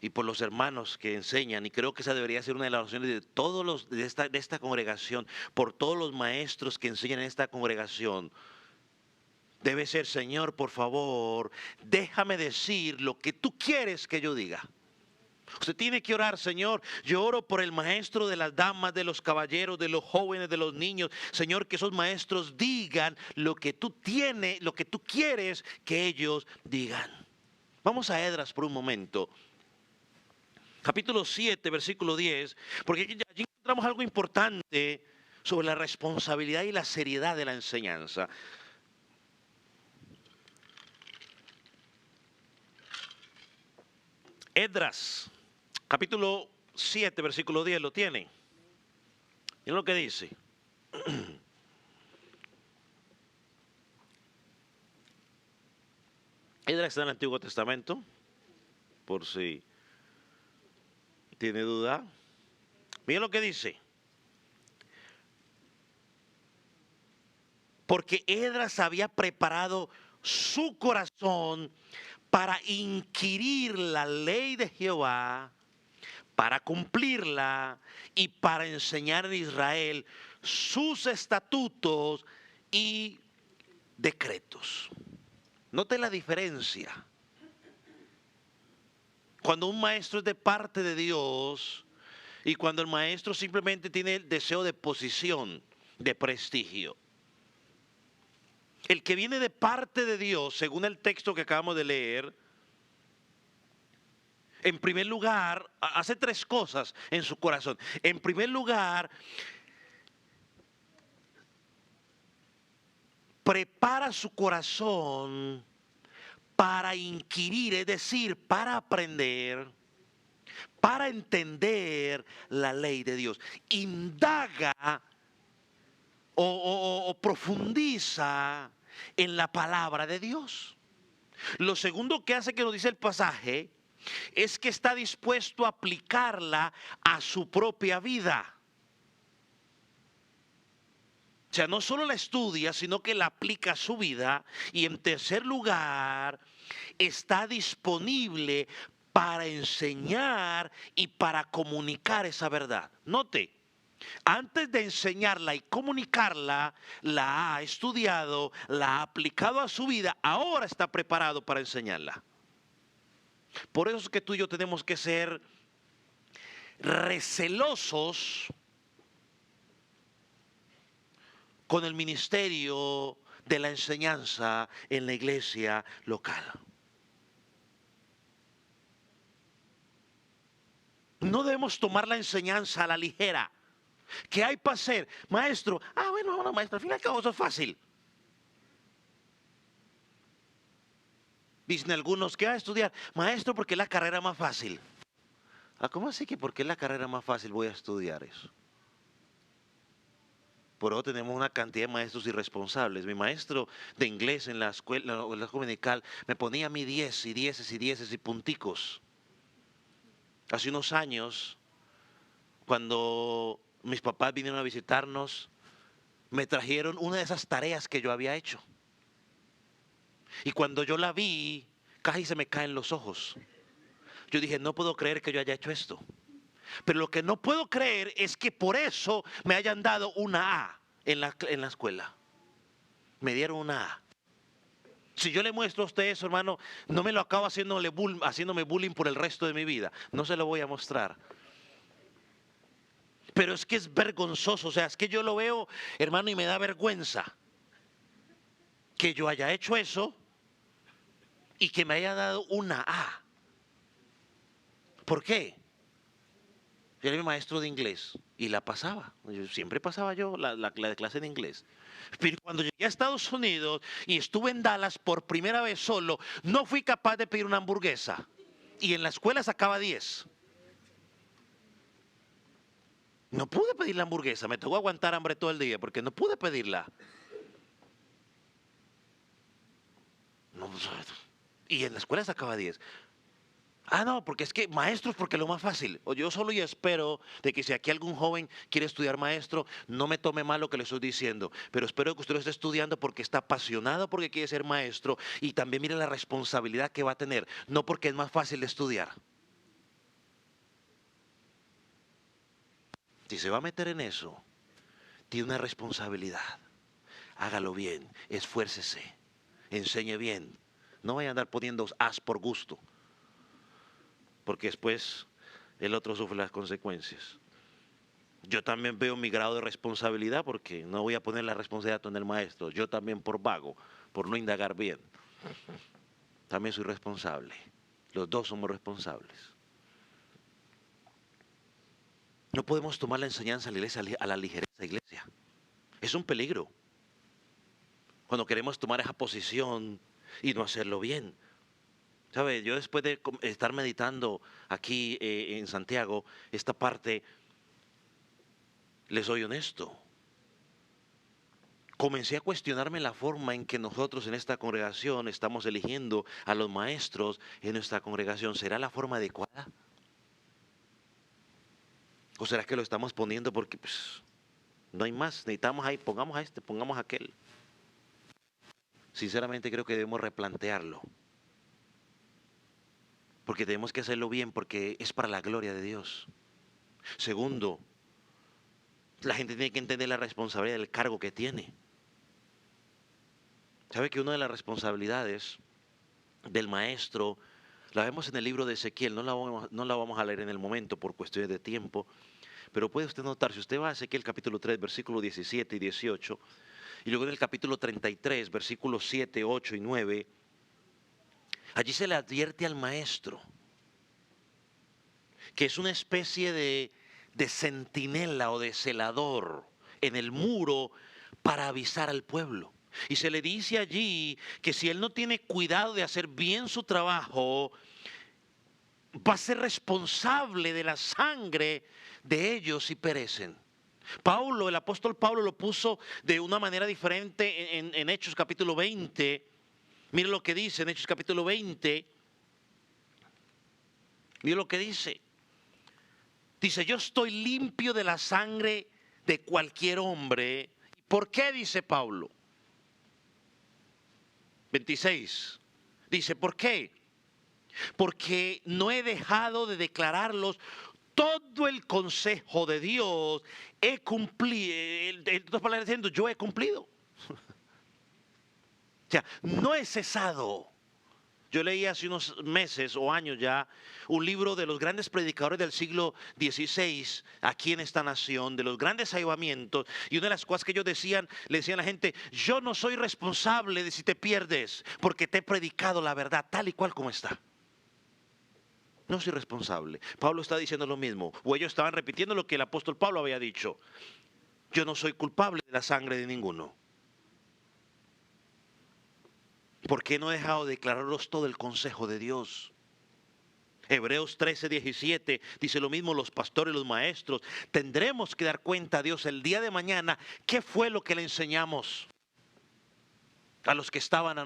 Speaker 1: y por los hermanos que enseñan, y creo que esa debería ser una de las oraciones de todos los de esta congregación, por todos los maestros que enseñan en esta congregación, debe ser, Señor, por favor, déjame decir lo que tú quieres que yo diga? Usted tiene que orar, Señor, yo oro por el maestro de las damas, de los caballeros, de los jóvenes, de los niños. Señor, que esos maestros digan lo que tú tienes, lo que tú quieres que ellos digan. Vamos a Esdras por un momento. Capítulo 7, versículo 10, porque allí encontramos algo importante sobre la responsabilidad y la seriedad de la enseñanza. Esdras, capítulo 7, versículo 10, ¿lo tiene? Miren lo que dice. Esdras está en el Antiguo Testamento, por si tiene duda. Miren lo que dice. Porque Esdras había preparado su corazón para inquirir la ley de Jehová, para cumplirla y para enseñar en Israel sus estatutos y decretos. Note la diferencia. Cuando un maestro es de parte de Dios y cuando el maestro simplemente tiene el deseo de posición, de prestigio. El que viene de parte de Dios, según el texto que acabamos de leer, en primer lugar, hace tres cosas en su corazón. En primer lugar, prepara su corazón para inquirir, es decir, para aprender, para entender la ley de Dios. Indaga o profundiza en la palabra de Dios. Lo segundo que hace que nos dice el pasaje es que está dispuesto a aplicarla a su propia vida. O sea, no solo la estudia, sino que la aplica a su vida. Y en tercer lugar, está disponible para enseñar y para comunicar esa verdad. Note, antes de enseñarla y comunicarla, la ha estudiado, la ha aplicado a su vida, ahora está preparado para enseñarla. Por eso es que tú y yo tenemos que ser recelosos con el ministerio de la enseñanza en la iglesia local. No debemos tomar la enseñanza a la ligera. ¿Qué hay para hacer? Maestro, bueno, maestro, al fin y al cabo eso es fácil. Dicen algunos que va a estudiar, maestro, porque es la carrera más fácil. ¿Cómo así que porque es la carrera más fácil voy a estudiar eso? Por eso tenemos una cantidad de maestros irresponsables. Mi maestro de inglés en la escuela dominical me ponía a mí 10 y 10 y 10 y punticos. Hace unos años, cuando mis papás vinieron a visitarnos, me trajeron una de esas tareas que yo había hecho. Y cuando yo la vi, casi se me caen los ojos. Yo dije, no puedo creer que yo haya hecho esto. Pero lo que no puedo creer es que por eso me hayan dado una A en la escuela. Me dieron una A. Si yo le muestro a usted eso, hermano, no me lo acabo haciéndome bullying por el resto de mi vida. No se lo voy a mostrar. Pero es que es vergonzoso. O sea, es que yo lo veo, hermano, y me da vergüenza que yo haya hecho eso y que me haya dado una A. ¿Por qué? Yo era mi maestro de inglés y la pasaba. Siempre pasaba yo la clase de inglés. Pero cuando llegué a Estados Unidos y estuve en Dallas por primera vez solo, no fui capaz de pedir una hamburguesa. Y en la escuela sacaba 10. No pude pedir la hamburguesa, me tocó aguantar hambre todo el día porque no pude pedirla. No, y en la escuela sacaba 10. Ah, no, porque es que maestros, porque lo más fácil. O yo solo y espero de que si aquí algún joven quiere estudiar maestro, no me tome mal lo que le estoy diciendo. Pero espero que usted lo esté estudiando porque está apasionado, porque quiere ser maestro y también mire la responsabilidad que va a tener, no porque es más fácil de estudiar. Si se va a meter en eso, tiene una responsabilidad. Hágalo bien, esfuércese, enseñe bien. No vaya a andar poniendo as por gusto, porque después el otro sufre las consecuencias. Yo también veo mi grado de responsabilidad porque no voy a poner la responsabilidad en el maestro. Yo también por vago, por no indagar bien. También soy responsable. Los dos somos responsables. No podemos tomar la enseñanza de la iglesia a la ligereza, iglesia. Es un peligro. Cuando queremos tomar esa posición y no hacerlo bien. ¿Sabe? Yo después de estar meditando aquí en Santiago, esta parte, les soy honesto. Comencé a cuestionarme la forma en que nosotros en esta congregación estamos eligiendo a los maestros en nuestra congregación. ¿Será la forma adecuada? ¿O será que lo estamos poniendo porque pues, no hay más? Necesitamos ahí, pongamos a este, pongamos a aquel. Sinceramente creo que debemos replantearlo. Porque tenemos que hacerlo bien porque es para la gloria de Dios. Segundo, la gente tiene que entender la responsabilidad del cargo que tiene. ¿Sabe que una de las responsabilidades del maestro la vemos en el libro de Ezequiel? No la vamos a leer en el momento por cuestiones de tiempo, pero puede usted notar, si usted va a Ezequiel capítulo 3, versículos 17 y 18, y luego en el capítulo 33, versículos 7, 8 y 9, allí se le advierte al maestro que es una especie de centinela o de celador en el muro para avisar al pueblo. Y se le dice allí que si él no tiene cuidado de hacer bien su trabajo, va a ser responsable de la sangre de ellos si perecen. Pablo, el apóstol Pablo lo puso de una manera diferente en Hechos capítulo 20. Mire lo que dice en Hechos capítulo 20. Mire lo que dice. Dice, yo estoy limpio de la sangre de cualquier hombre. ¿Por qué? Dice Pablo. 26. Dice, ¿por qué? Porque no he dejado de declararlos todo el consejo de Dios. He cumplido. En otras palabras diciendo, yo he cumplido. O sea, no he cesado. Yo leí hace unos meses o años ya un libro de los grandes predicadores del siglo XVI aquí en esta nación, de los grandes avivamientos, y una de las cosas que ellos decían, le decían a la gente, yo no soy responsable de si te pierdes, porque te he predicado la verdad tal y cual como está. No soy responsable. Pablo está diciendo lo mismo, o ellos estaban repitiendo lo que el apóstol Pablo había dicho. Yo no soy culpable de la sangre de ninguno. ¿Por qué no he dejado de declararos todo el consejo de Dios? Hebreos 13:17 dice lo mismo, los pastores, los maestros. Tendremos que dar cuenta a Dios el día de mañana qué fue lo que le enseñamos a los que estaban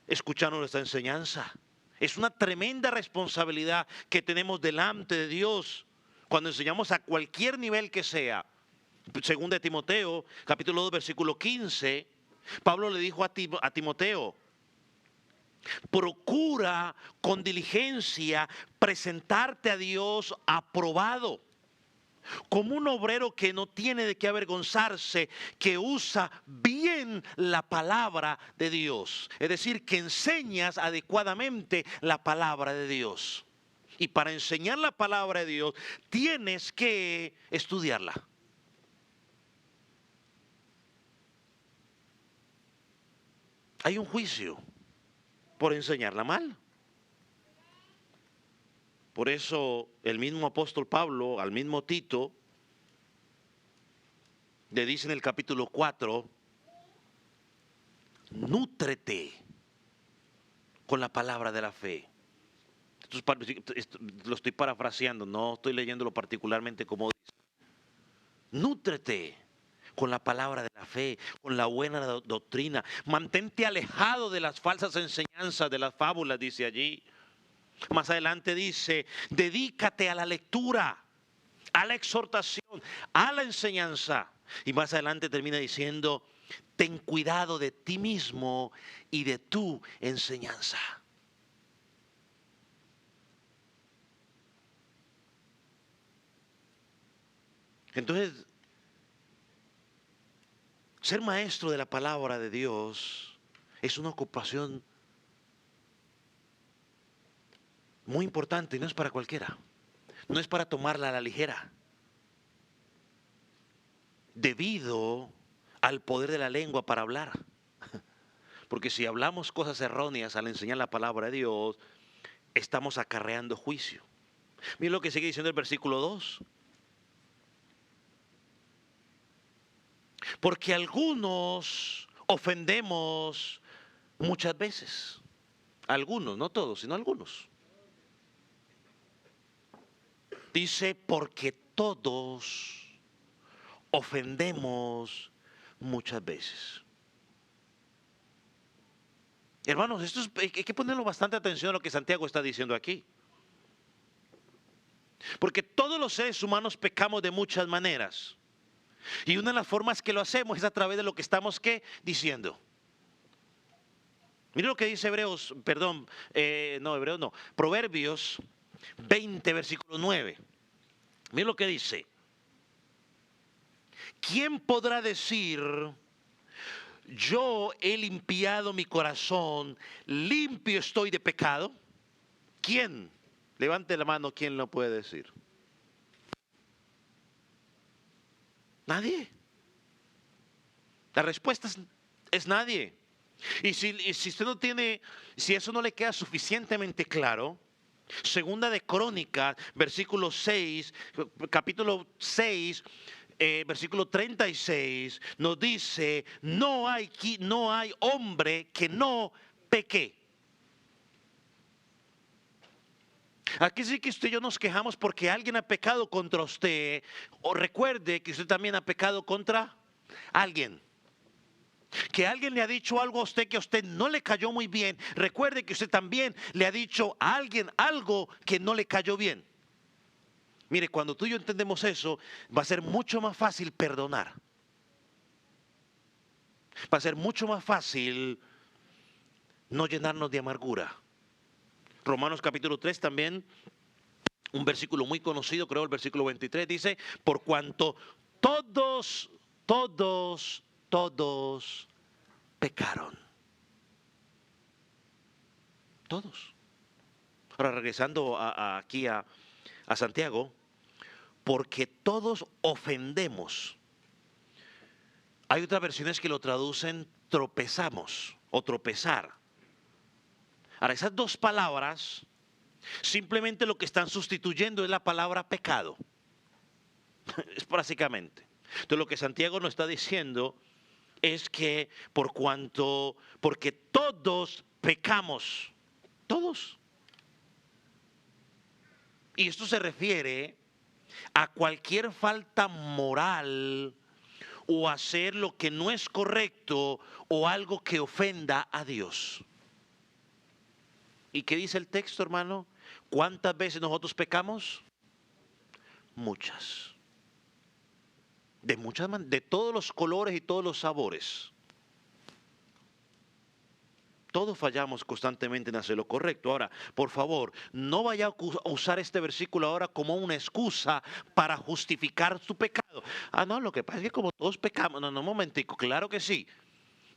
Speaker 1: escuchando nuestra enseñanza. Es una tremenda responsabilidad que tenemos delante de Dios cuando enseñamos a cualquier nivel que sea. Según de Timoteo, capítulo 2, versículo 15, Pablo le dijo a Timoteo: procura con diligencia presentarte a Dios aprobado, como un obrero que no tiene de qué avergonzarse, que usa bien la palabra de Dios. Es decir, que enseñas adecuadamente la palabra de Dios. Y para enseñar la palabra de Dios tienes que estudiarla. Hay un juicio por enseñarla mal. Por eso el mismo apóstol Pablo al mismo Tito le dice en el capítulo 4, nútrete con la palabra de la fe. Lo estoy parafraseando, no estoy leyéndolo particularmente como dice. Nútrete con la palabra de la fe, con la buena doctrina. Mantente alejado de las falsas enseñanzas, de las fábulas, dice allí. Más adelante dice, dedícate a la lectura, a la exhortación, a la enseñanza. Y más adelante termina diciendo, ten cuidado de ti mismo y de tu enseñanza. Entonces, ser maestro de la palabra de Dios es una ocupación muy importante y no es para cualquiera. No es para tomarla a la ligera. Debido al poder de la lengua para hablar. Porque si hablamos cosas erróneas al enseñar la palabra de Dios, estamos acarreando juicio. Miren lo que sigue diciendo el versículo 2. Porque algunos ofendemos muchas veces. Algunos, no todos, sino algunos. Dice, porque todos ofendemos muchas veces. Hermanos, hay que ponerle bastante atención a lo que Santiago está diciendo aquí. Porque todos los seres humanos pecamos de muchas maneras. Y una de las formas que lo hacemos es a través de lo que estamos, ¿qué? Diciendo. Mira lo que dice Proverbios 20, versículo 9. Mira lo que dice. ¿Quién podrá decir, yo he limpiado mi corazón, limpio estoy de pecado? ¿Quién? Levante la mano, ¿quién lo puede decir? Nadie. La respuesta es nadie. Y si usted no tiene, si eso no le queda suficientemente claro, Segunda de Crónicas, versículo 6, capítulo 6, versículo 36, nos dice, no hay hombre que no peque. Aquí sí que usted y yo nos quejamos porque alguien ha pecado contra usted, o recuerde que usted también ha pecado contra alguien. Que alguien le ha dicho algo a usted que a usted no le cayó muy bien. Recuerde que usted también le ha dicho a alguien algo que no le cayó bien. Mire, cuando tú y yo entendemos eso, va a ser mucho más fácil perdonar. Va a ser mucho más fácil no llenarnos de amargura. Romanos capítulo 3 también, un versículo muy conocido, creo el versículo 23, dice, por cuanto todos pecaron. Todos. Ahora regresando aquí a Santiago, porque todos ofendemos. Hay otras versiones que lo traducen tropezamos o tropezar. Ahora, esas dos palabras simplemente lo que están sustituyendo es la palabra pecado. Es básicamente. Entonces lo que Santiago nos está diciendo es que porque todos pecamos, todos. Y esto se refiere a cualquier falta moral o hacer lo que no es correcto o algo que ofenda a Dios. ¿Y qué dice el texto, hermano? ¿Cuántas veces nosotros pecamos? Muchas. De todos los colores y todos los sabores. Todos fallamos constantemente en hacer lo correcto. Ahora, por favor, no vaya a usar este versículo ahora como una excusa para justificar su pecado. Ah, no, lo que pasa es que como todos pecamos, no, un momentico, claro que sí,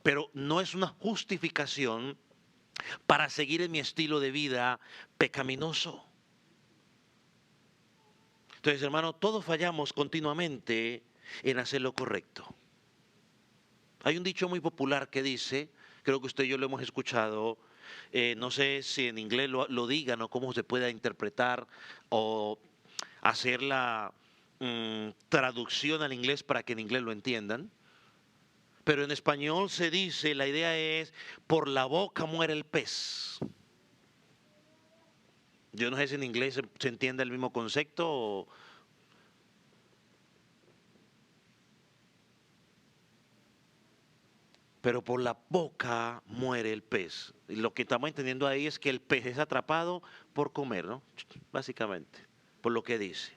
Speaker 1: pero no es una justificación para seguir en mi estilo de vida pecaminoso. Entonces, hermano, todos fallamos continuamente en hacer lo correcto. Hay un dicho muy popular que dice, creo que usted y yo lo hemos escuchado, no sé si en inglés lo digan o cómo se pueda interpretar o hacer la traducción al inglés para que en inglés lo entiendan. Pero en español se dice, la idea es, por la boca muere el pez. Yo no sé si en inglés se entiende el mismo concepto o... Pero por la boca muere el pez. Y lo que estamos entendiendo ahí es que el pez es atrapado por comer, ¿no? Básicamente, por lo que dice.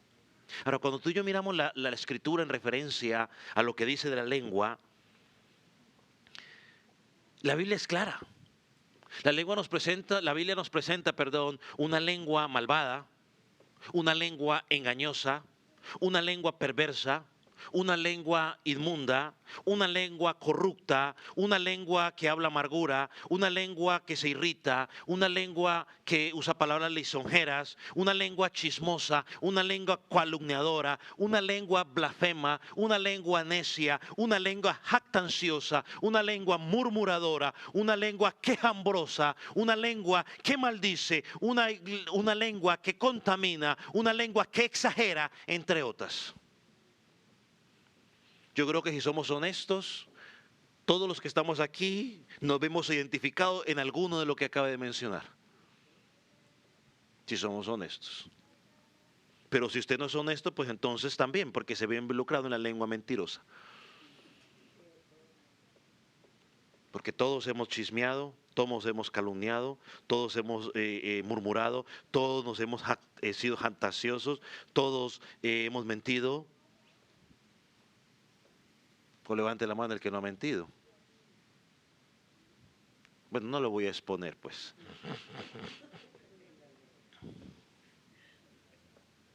Speaker 1: Ahora, cuando tú y yo miramos la escritura en referencia a lo que dice de la lengua, la Biblia es clara. La Biblia nos presenta, perdón, una lengua malvada, una lengua engañosa, una lengua perversa, una lengua inmunda, una lengua corrupta, una lengua que habla amargura, una lengua que se irrita, una lengua que usa palabras lisonjeras, una lengua chismosa, una lengua calumniadora, una lengua blasfema, una lengua necia, una lengua jactanciosa, una lengua murmuradora, una lengua quejambrosa, una lengua que maldice, una lengua que contamina, una lengua que exagera, entre otras. Yo creo que si somos honestos, todos los que estamos aquí nos vemos identificados en alguno de lo que acaba de mencionar. Si somos honestos. Pero si usted no es honesto, pues entonces también, porque se ve involucrado en la lengua mentirosa. Porque todos hemos chismeado, todos hemos calumniado, todos hemos murmurado, todos nos hemos sido jactanciosos, todos hemos mentido. O levante la mano el que no ha mentido. Bueno, no lo voy a exponer, pues.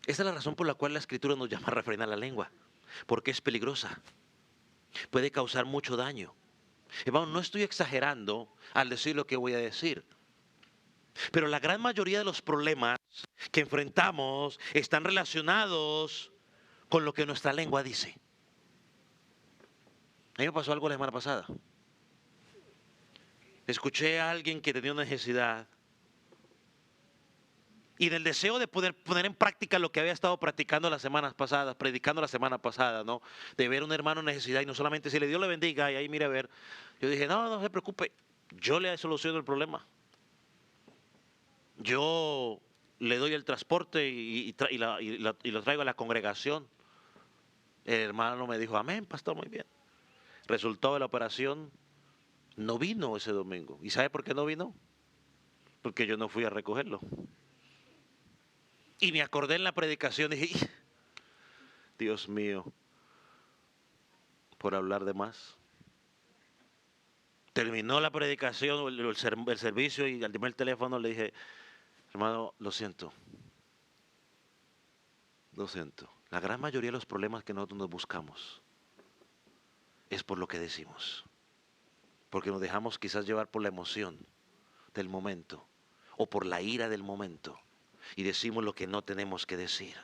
Speaker 1: Esa es la razón por la cual la Escritura nos llama a refrenar la lengua, porque es peligrosa, puede causar mucho daño. Hermano, no estoy exagerando al decir lo que voy a decir, pero la gran mayoría de los problemas que enfrentamos están relacionados con lo que nuestra lengua dice. A mí me pasó algo la semana pasada. Escuché a alguien que tenía una necesidad y del deseo de poder poner en práctica lo que había estado practicando las semanas pasadas, predicando la semana pasada, ¿no? De ver a un hermano en necesidad y no solamente decirle Dios le bendiga y ahí mire a ver. Yo dije, no se preocupe, yo le soluciono el problema. Yo le doy el transporte y lo traigo a la congregación. El hermano me dijo, amén, pastor, muy bien. Resultado de la operación, no vino ese domingo. ¿Y sabe por qué no vino? Porque yo no fui a recogerlo. Y me acordé en la predicación y dije, Dios mío, por hablar de más. Terminó la predicación, el servicio y al primer teléfono le dije, hermano, lo siento. Lo siento. La gran mayoría de los problemas que nosotros nos buscamos es por lo que decimos. Porque nos dejamos quizás llevar por la emoción del momento o por la ira del momento y decimos lo que no tenemos que decir.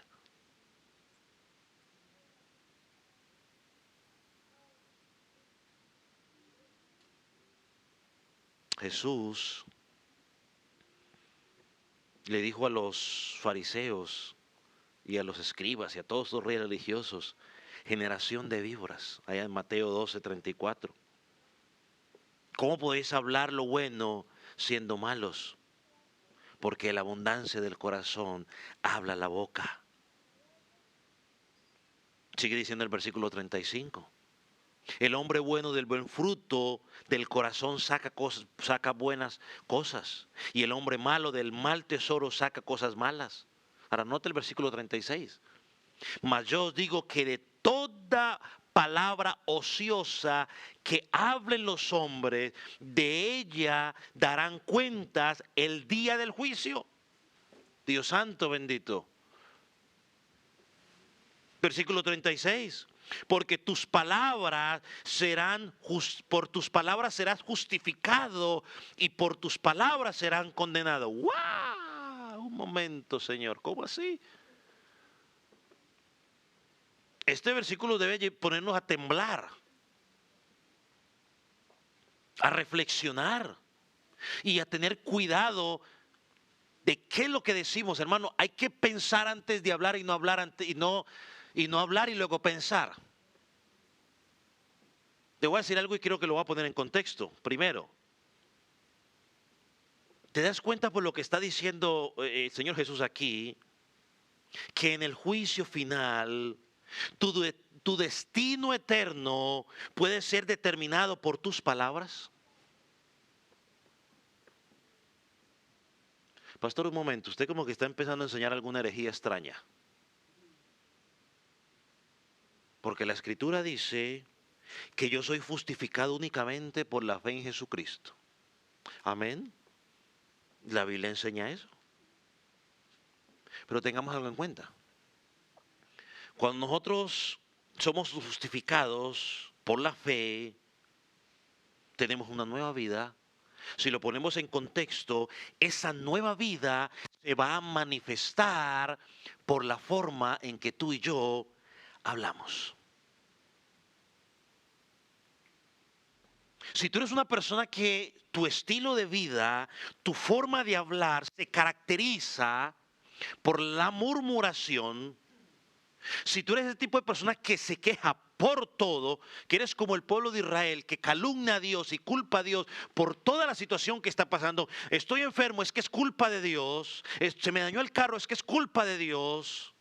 Speaker 1: Jesús le dijo a los fariseos y a los escribas y a todos los reyes religiosos, generación de víboras, allá en Mateo 12:34. ¿Cómo podéis hablar lo bueno siendo malos? porque la abundancia del corazón habla la boca. Sigue diciendo el versículo 35. El hombre bueno del buen fruto del corazón saca buenas cosas. Y el hombre malo del mal tesoro saca cosas malas. Ahora note el versículo 36. Mas yo os digo que de toda palabra ociosa que hablen los hombres, de ella darán cuentas el día del juicio. Dios santo bendito. Versículo 36. Porque tus palabras por tus palabras serás justificado y por tus palabras serán condenados. ¡Wow! Un momento, Señor, ¿cómo así? Este versículo debe ponernos a temblar, a reflexionar y a tener cuidado de qué es lo que decimos, hermano. Hay que pensar antes de hablar y no hablar y no hablar y luego pensar. Te voy a decir algo y quiero que lo voy a poner en contexto. Primero, ¿te das cuenta por lo que está diciendo el Señor Jesús aquí? Que en el juicio final tu destino eterno puede ser determinado por tus palabras. Pastor, un momento, usted como que está empezando a enseñar alguna herejía extraña. Porque la Escritura dice que yo soy justificado únicamente por la fe en Jesucristo. Amén. La Biblia enseña eso. Pero tengamos algo en cuenta. Cuando nosotros somos justificados por la fe, tenemos una nueva vida. Si lo ponemos en contexto, esa nueva vida se va a manifestar por la forma en que tú y yo hablamos. Si tú eres una persona que tu estilo de vida, tu forma de hablar se caracteriza por la murmuración, si tú eres ese tipo de persona que se queja por todo, que eres como el pueblo de Israel, que calumnia a Dios y culpa a Dios por toda la situación que está pasando. Estoy enfermo, es que es culpa de Dios. Se me dañó el carro, es que es culpa de Dios.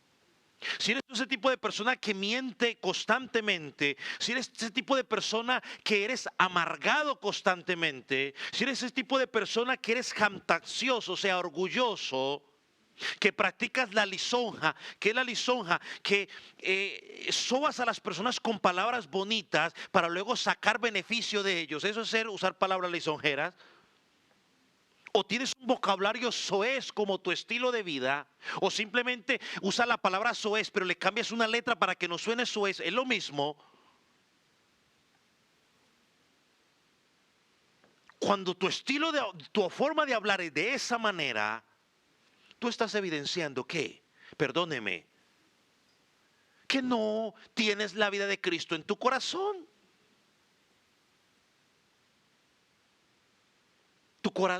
Speaker 1: Si eres ese tipo de persona que miente constantemente, si eres ese tipo de persona que eres amargado constantemente, si eres ese tipo de persona que eres jactancioso, o sea, orgulloso, que practicas la lisonja, que es la lisonja, que sobas a las personas con palabras bonitas para luego sacar beneficio de ellos. Eso es usar palabras lisonjeras. O tienes un vocabulario soez como tu estilo de vida, o simplemente usa la palabra soez, pero le cambias una letra para que no suene soez. Es lo mismo. Cuando tu forma de hablar es de esa manera, tú estás evidenciando que, perdóneme, que no tienes la vida de Cristo en tu corazón.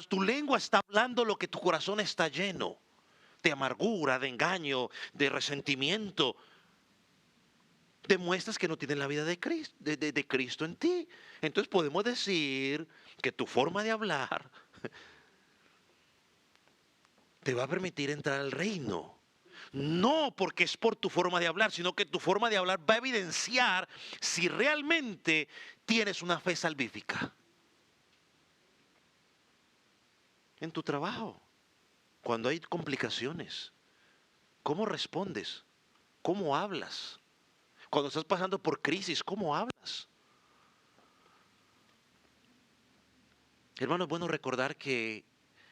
Speaker 1: Tu lengua está hablando lo que tu corazón está lleno, de amargura, de engaño, de resentimiento. Demuestras que no tienes la vida de Cristo en ti. Entonces podemos decir que tu forma de hablar te va a permitir entrar al reino. No porque es por tu forma de hablar, sino que tu forma de hablar va a evidenciar si realmente tienes una fe salvífica. En tu trabajo, cuando hay complicaciones, ¿cómo respondes? ¿Cómo hablas? Cuando estás pasando por crisis, ¿cómo hablas? Hermano, es bueno recordar que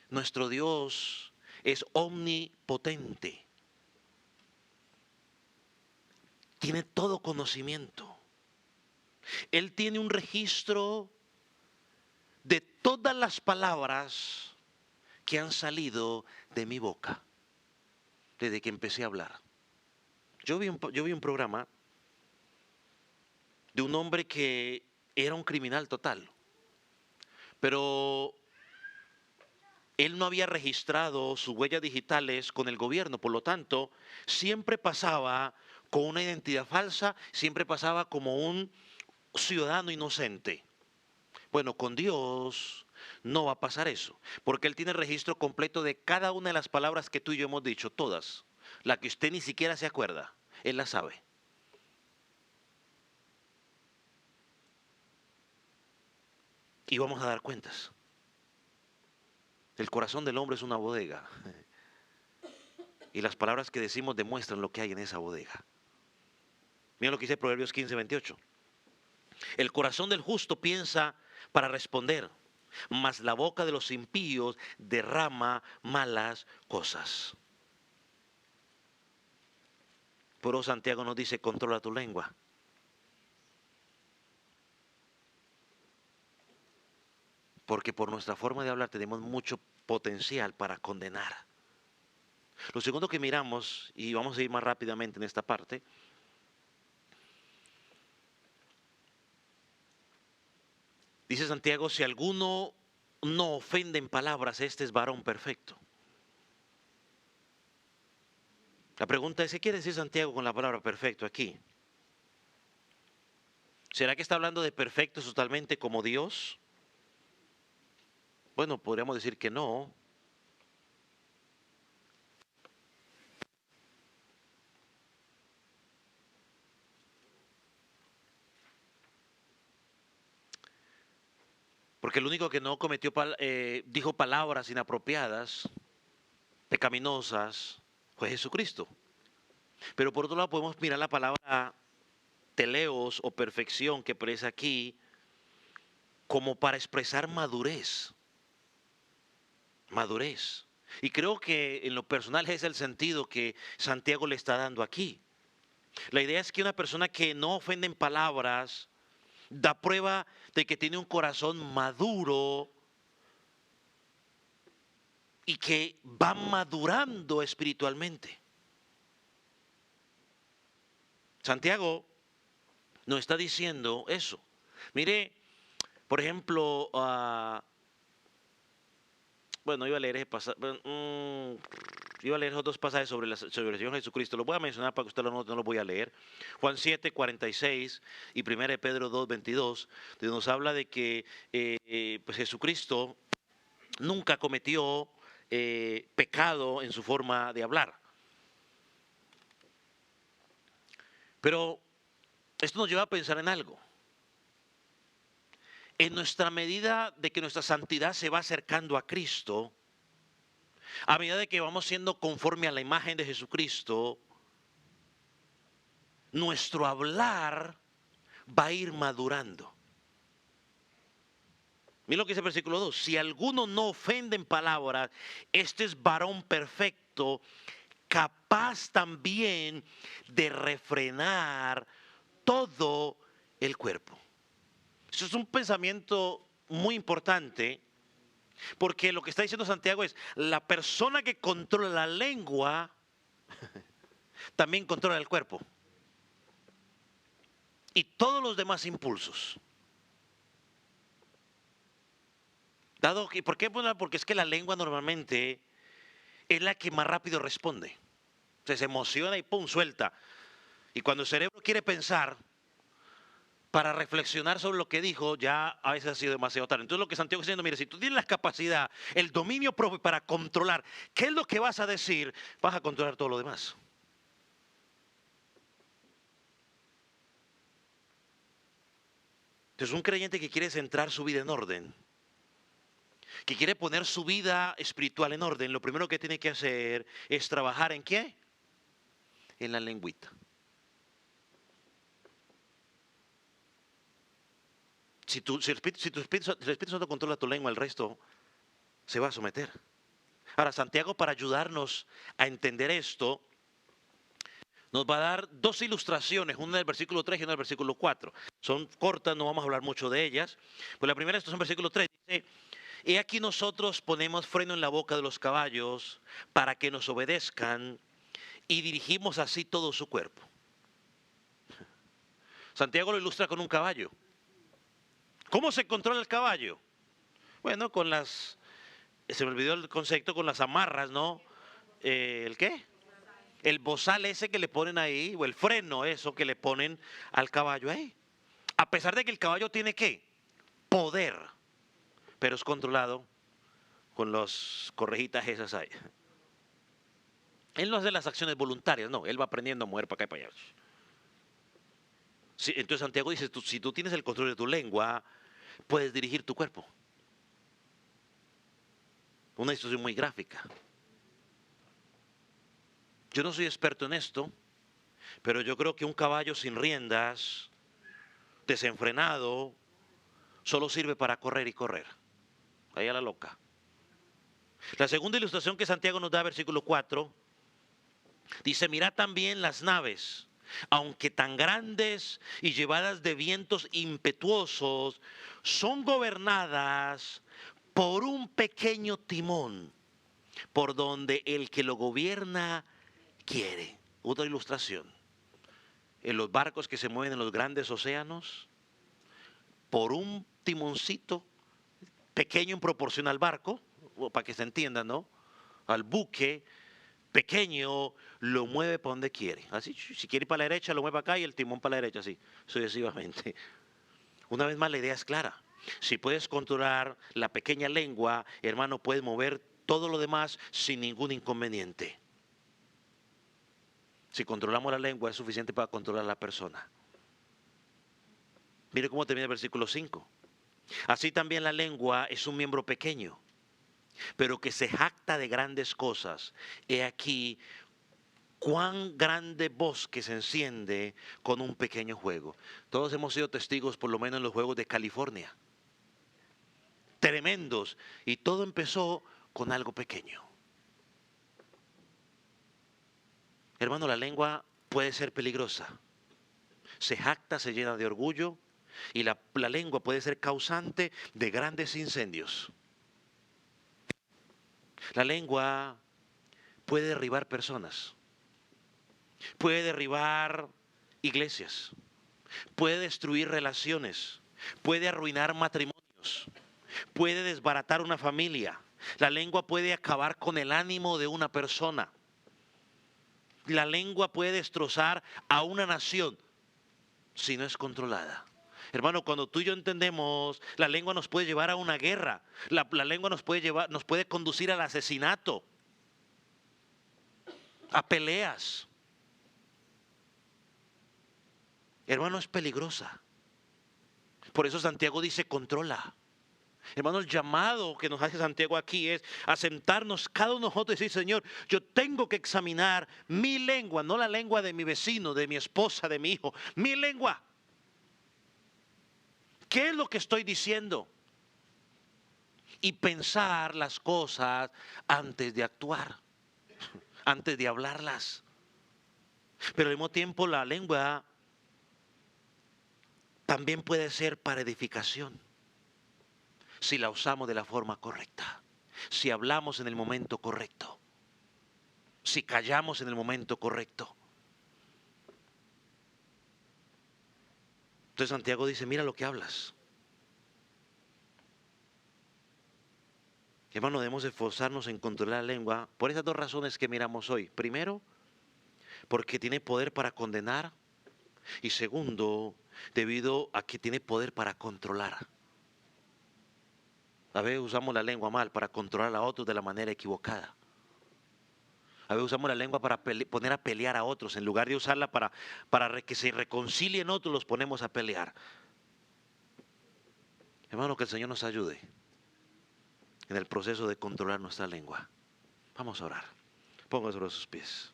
Speaker 1: nuestro Dios es omnipotente. Tiene todo conocimiento. Él tiene un registro de todas las palabras que han salido de mi boca desde que empecé a hablar. Yo vi un programa de un hombre que era un criminal total, pero él no había registrado sus huellas digitales con el gobierno, por lo tanto, siempre pasaba con una identidad falsa, siempre pasaba como un ciudadano inocente. Bueno, con Dios no va a pasar eso, porque Él tiene el registro completo de cada una de las palabras que tú y yo hemos dicho, todas. La que usted ni siquiera se acuerda, Él la sabe. Y vamos a dar cuentas. El corazón del hombre es una bodega. Y las palabras que decimos demuestran lo que hay en esa bodega. Mira lo que dice Proverbios 15:28. El corazón del justo piensa para responder, mas la boca de los impíos derrama malas cosas. Pero Santiago nos dice, controla tu lengua. Porque por nuestra forma de hablar tenemos mucho potencial para condenar. Lo segundo que miramos, y vamos a ir más rápidamente en esta parte, dice Santiago, si alguno no ofende en palabras, este es varón perfecto. La pregunta es, ¿qué quiere decir Santiago con la palabra perfecto aquí? ¿Será que está hablando de perfecto totalmente como Dios? Bueno, podríamos decir que no. Porque el único que no cometió, dijo palabras inapropiadas, pecaminosas, fue Jesucristo. Pero por otro lado podemos mirar la palabra teleos o perfección que aparece aquí como para expresar madurez. Madurez. Y creo que en lo personal es el sentido que Santiago le está dando aquí. La idea es que una persona que no ofende en palabras da prueba de que tiene un corazón maduro y que va madurando espiritualmente. Santiago nos está diciendo eso. Mire, por ejemplo, bueno, iba a leer ese pasaje, iba a leer esos dos pasajes sobre el Señor Jesucristo. Los voy a mencionar para que usted lo note, no los voy a leer. Juan 7:46 y 1 Pedro 2:22, donde nos habla de que pues Jesucristo nunca cometió pecado en su forma de hablar. Pero esto nos lleva a pensar en algo. En nuestra medida de que nuestra santidad se va acercando a Cristo, a medida de que vamos siendo conforme a la imagen de Jesucristo, nuestro hablar va a ir madurando. Mira lo que dice el versículo 2. Si alguno no ofende en palabras, este es varón perfecto, capaz también de refrenar todo el cuerpo. Eso es un pensamiento muy importante, porque lo que está diciendo Santiago es, la persona que controla la lengua también controla el cuerpo y todos los demás impulsos. ¿Por qué? Porque es que la lengua normalmente es la que más rápido responde. Se emociona y pum, suelta. Y cuando el cerebro quiere pensar, para reflexionar sobre lo que dijo, ya a veces ha sido demasiado tarde. Entonces lo que Santiago está diciendo, mire, si tú tienes la capacidad, el dominio propio para controlar, ¿qué es lo que vas a decir? Vas a controlar todo lo demás. Entonces un creyente que quiere centrar su vida en orden, que quiere poner su vida espiritual en orden, lo primero que tiene que hacer es trabajar ¿en qué? En la lengüita. Si el Espíritu Santo controla tu lengua, el resto se va a someter. Ahora, Santiago, para ayudarnos a entender esto, nos va a dar dos ilustraciones, una del versículo 3 y una del versículo 4. Son cortas, no vamos a hablar mucho de ellas. Pues la primera, esto es en versículo 3, dice, he aquí nosotros ponemos freno en la boca de los caballos para que nos obedezcan y dirigimos así todo su cuerpo. Santiago lo ilustra con un caballo. ¿Cómo se controla el caballo? Bueno, se me olvidó el concepto, con las amarras, ¿no? ¿El qué? El bozal ese que le ponen ahí, o el freno eso que le ponen al caballo ahí. A pesar de que el caballo tiene ¿qué? Poder. pero es controlado con las correjitas esas ahí. Él no hace las acciones voluntarias, no, él va aprendiendo a mover para acá y para allá. Sí, entonces Santiago dice, si tú tienes el control de tu lengua, puedes dirigir tu cuerpo. Una instrucción muy gráfica. Yo no soy experto en esto, pero yo creo que un caballo sin riendas, desenfrenado, solo sirve para correr y correr. Ahí a la loca. La segunda ilustración que Santiago nos da, versículo 4, dice, mirad también las naves, aunque tan grandes y llevadas de vientos impetuosos, son gobernadas por un pequeño timón, por donde el que lo gobierna quiere. Otra ilustración. En los barcos que se mueven en los grandes océanos, por un timoncito pequeño en proporción al barco, para que se entienda, ¿no? Al buque pequeño lo mueve para donde quiere. Así, si quiere ir para la derecha, lo mueve acá y el timón para la derecha, así, sucesivamente. Una vez más, la idea es clara. Si puedes controlar la pequeña lengua, hermano, puedes mover todo lo demás sin ningún inconveniente. Si controlamos la lengua, es suficiente para controlar a la persona. Mire cómo termina el versículo 5. Así también la lengua es un miembro pequeño, pero que se jacta de grandes cosas. He aquí cuán grande bosque se enciende con un pequeño juego. Todos hemos sido testigos, por lo menos en los Juegos de California. Tremendos. Y todo empezó con algo pequeño. Hermano, la lengua puede ser peligrosa. Se jacta, se llena de orgullo. Y la lengua puede ser causante de grandes incendios. La lengua puede derribar personas. Puede derribar iglesias. Puede destruir relaciones. Puede arruinar matrimonios. Puede desbaratar una familia. La lengua puede acabar con el ánimo de una persona. La lengua puede destrozar a una nación si no es controlada. Hermano, cuando tú y yo entendemos, la lengua nos puede llevar a una guerra. La lengua nos puede conducir al asesinato, a peleas. Hermano, es peligrosa. Por eso Santiago dice, controla. Hermano, el llamado que nos hace Santiago aquí es a sentarnos cada uno de nosotros y decir, Señor, yo tengo que examinar mi lengua, no la lengua de mi vecino, de mi esposa, de mi hijo, mi lengua. ¿Qué es lo que estoy diciendo? Y pensar las cosas antes de actuar, antes de hablarlas. Pero al mismo tiempo la lengua también puede ser para edificación, si la usamos de la forma correcta, si hablamos en el momento correcto, si callamos en el momento correcto. Entonces Santiago dice, mira lo que hablas. Hermano, debemos esforzarnos en controlar la lengua por esas dos razones que miramos hoy. Primero, porque tiene poder para condenar. Y segundo, debido a que tiene poder para controlar. A veces usamos la lengua mal para controlar a otros de la manera equivocada. A veces usamos la lengua para poner a pelear a otros. En lugar de usarla para que se reconcilien otros, los ponemos a pelear. Hermano, que el Señor nos ayude en el proceso de controlar nuestra lengua. Vamos a orar. Póngase sobre sus pies.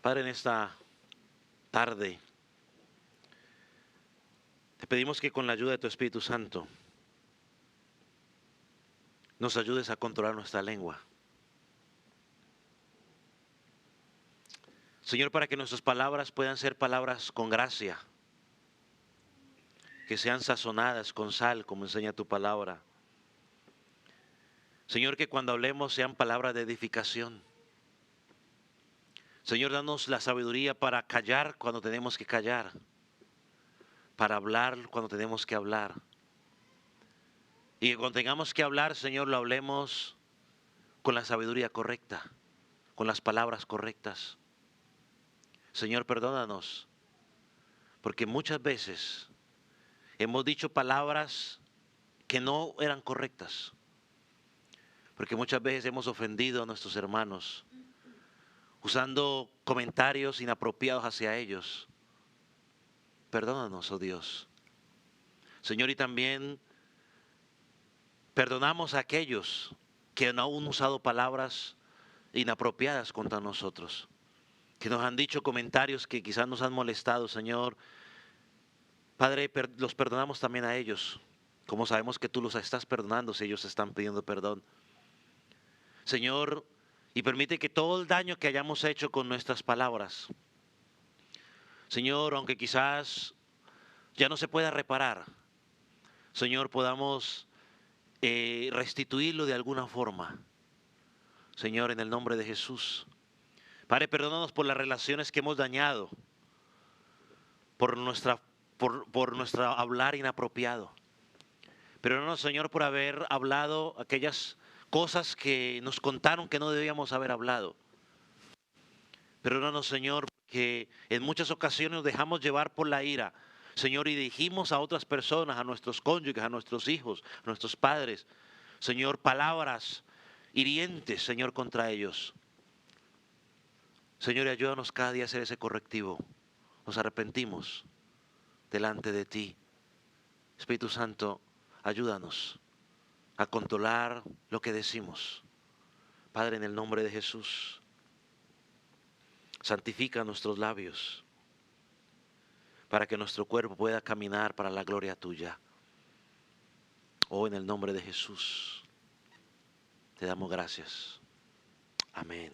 Speaker 1: Padre, en esta tarde te pedimos que con la ayuda de tu Espíritu Santo nos ayudes a controlar nuestra lengua. Señor, para que nuestras palabras puedan ser palabras con gracia, que sean sazonadas con sal, como enseña tu palabra. Señor, que cuando hablemos sean palabras de edificación. Señor, danos la sabiduría para callar cuando tenemos que callar, para hablar cuando tenemos que hablar. Y que cuando tengamos que hablar, Señor, lo hablemos con la sabiduría correcta, con las palabras correctas. Señor, perdónanos, porque muchas veces hemos dicho palabras que no eran correctas, porque muchas veces hemos ofendido a nuestros hermanos, usando comentarios inapropiados hacia ellos. Perdónanos, oh Dios. Señor, y también perdonamos a aquellos que no han usado palabras inapropiadas contra nosotros, que nos han dicho comentarios que quizás nos han molestado, Señor. Padre, los perdonamos también a ellos, como sabemos que tú los estás perdonando si ellos están pidiendo perdón. Señor, y permite que todo el daño que hayamos hecho con nuestras palabras, Señor, aunque quizás ya no se pueda reparar, Señor, podamos restituirlo de alguna forma. Señor, en el nombre de Jesús. Padre, perdónanos por las relaciones que hemos dañado, por nuestra hablar inapropiado. Perdónanos, Señor, por haber hablado aquellas cosas que nos contaron que no debíamos haber hablado. Perdónanos, Señor, que en muchas ocasiones nos dejamos llevar por la ira, Señor, y dijimos a otras personas, a nuestros cónyuges, a nuestros hijos, a nuestros padres, Señor, palabras hirientes, Señor, contra ellos. Señor, ayúdanos cada día a hacer ese correctivo. Nos arrepentimos delante de ti. Espíritu Santo, ayúdanos a controlar lo que decimos. Padre, en el nombre de Jesús, santifica nuestros labios para que nuestro cuerpo pueda caminar para la gloria tuya. Oh, en el nombre de Jesús, te damos gracias. Amén.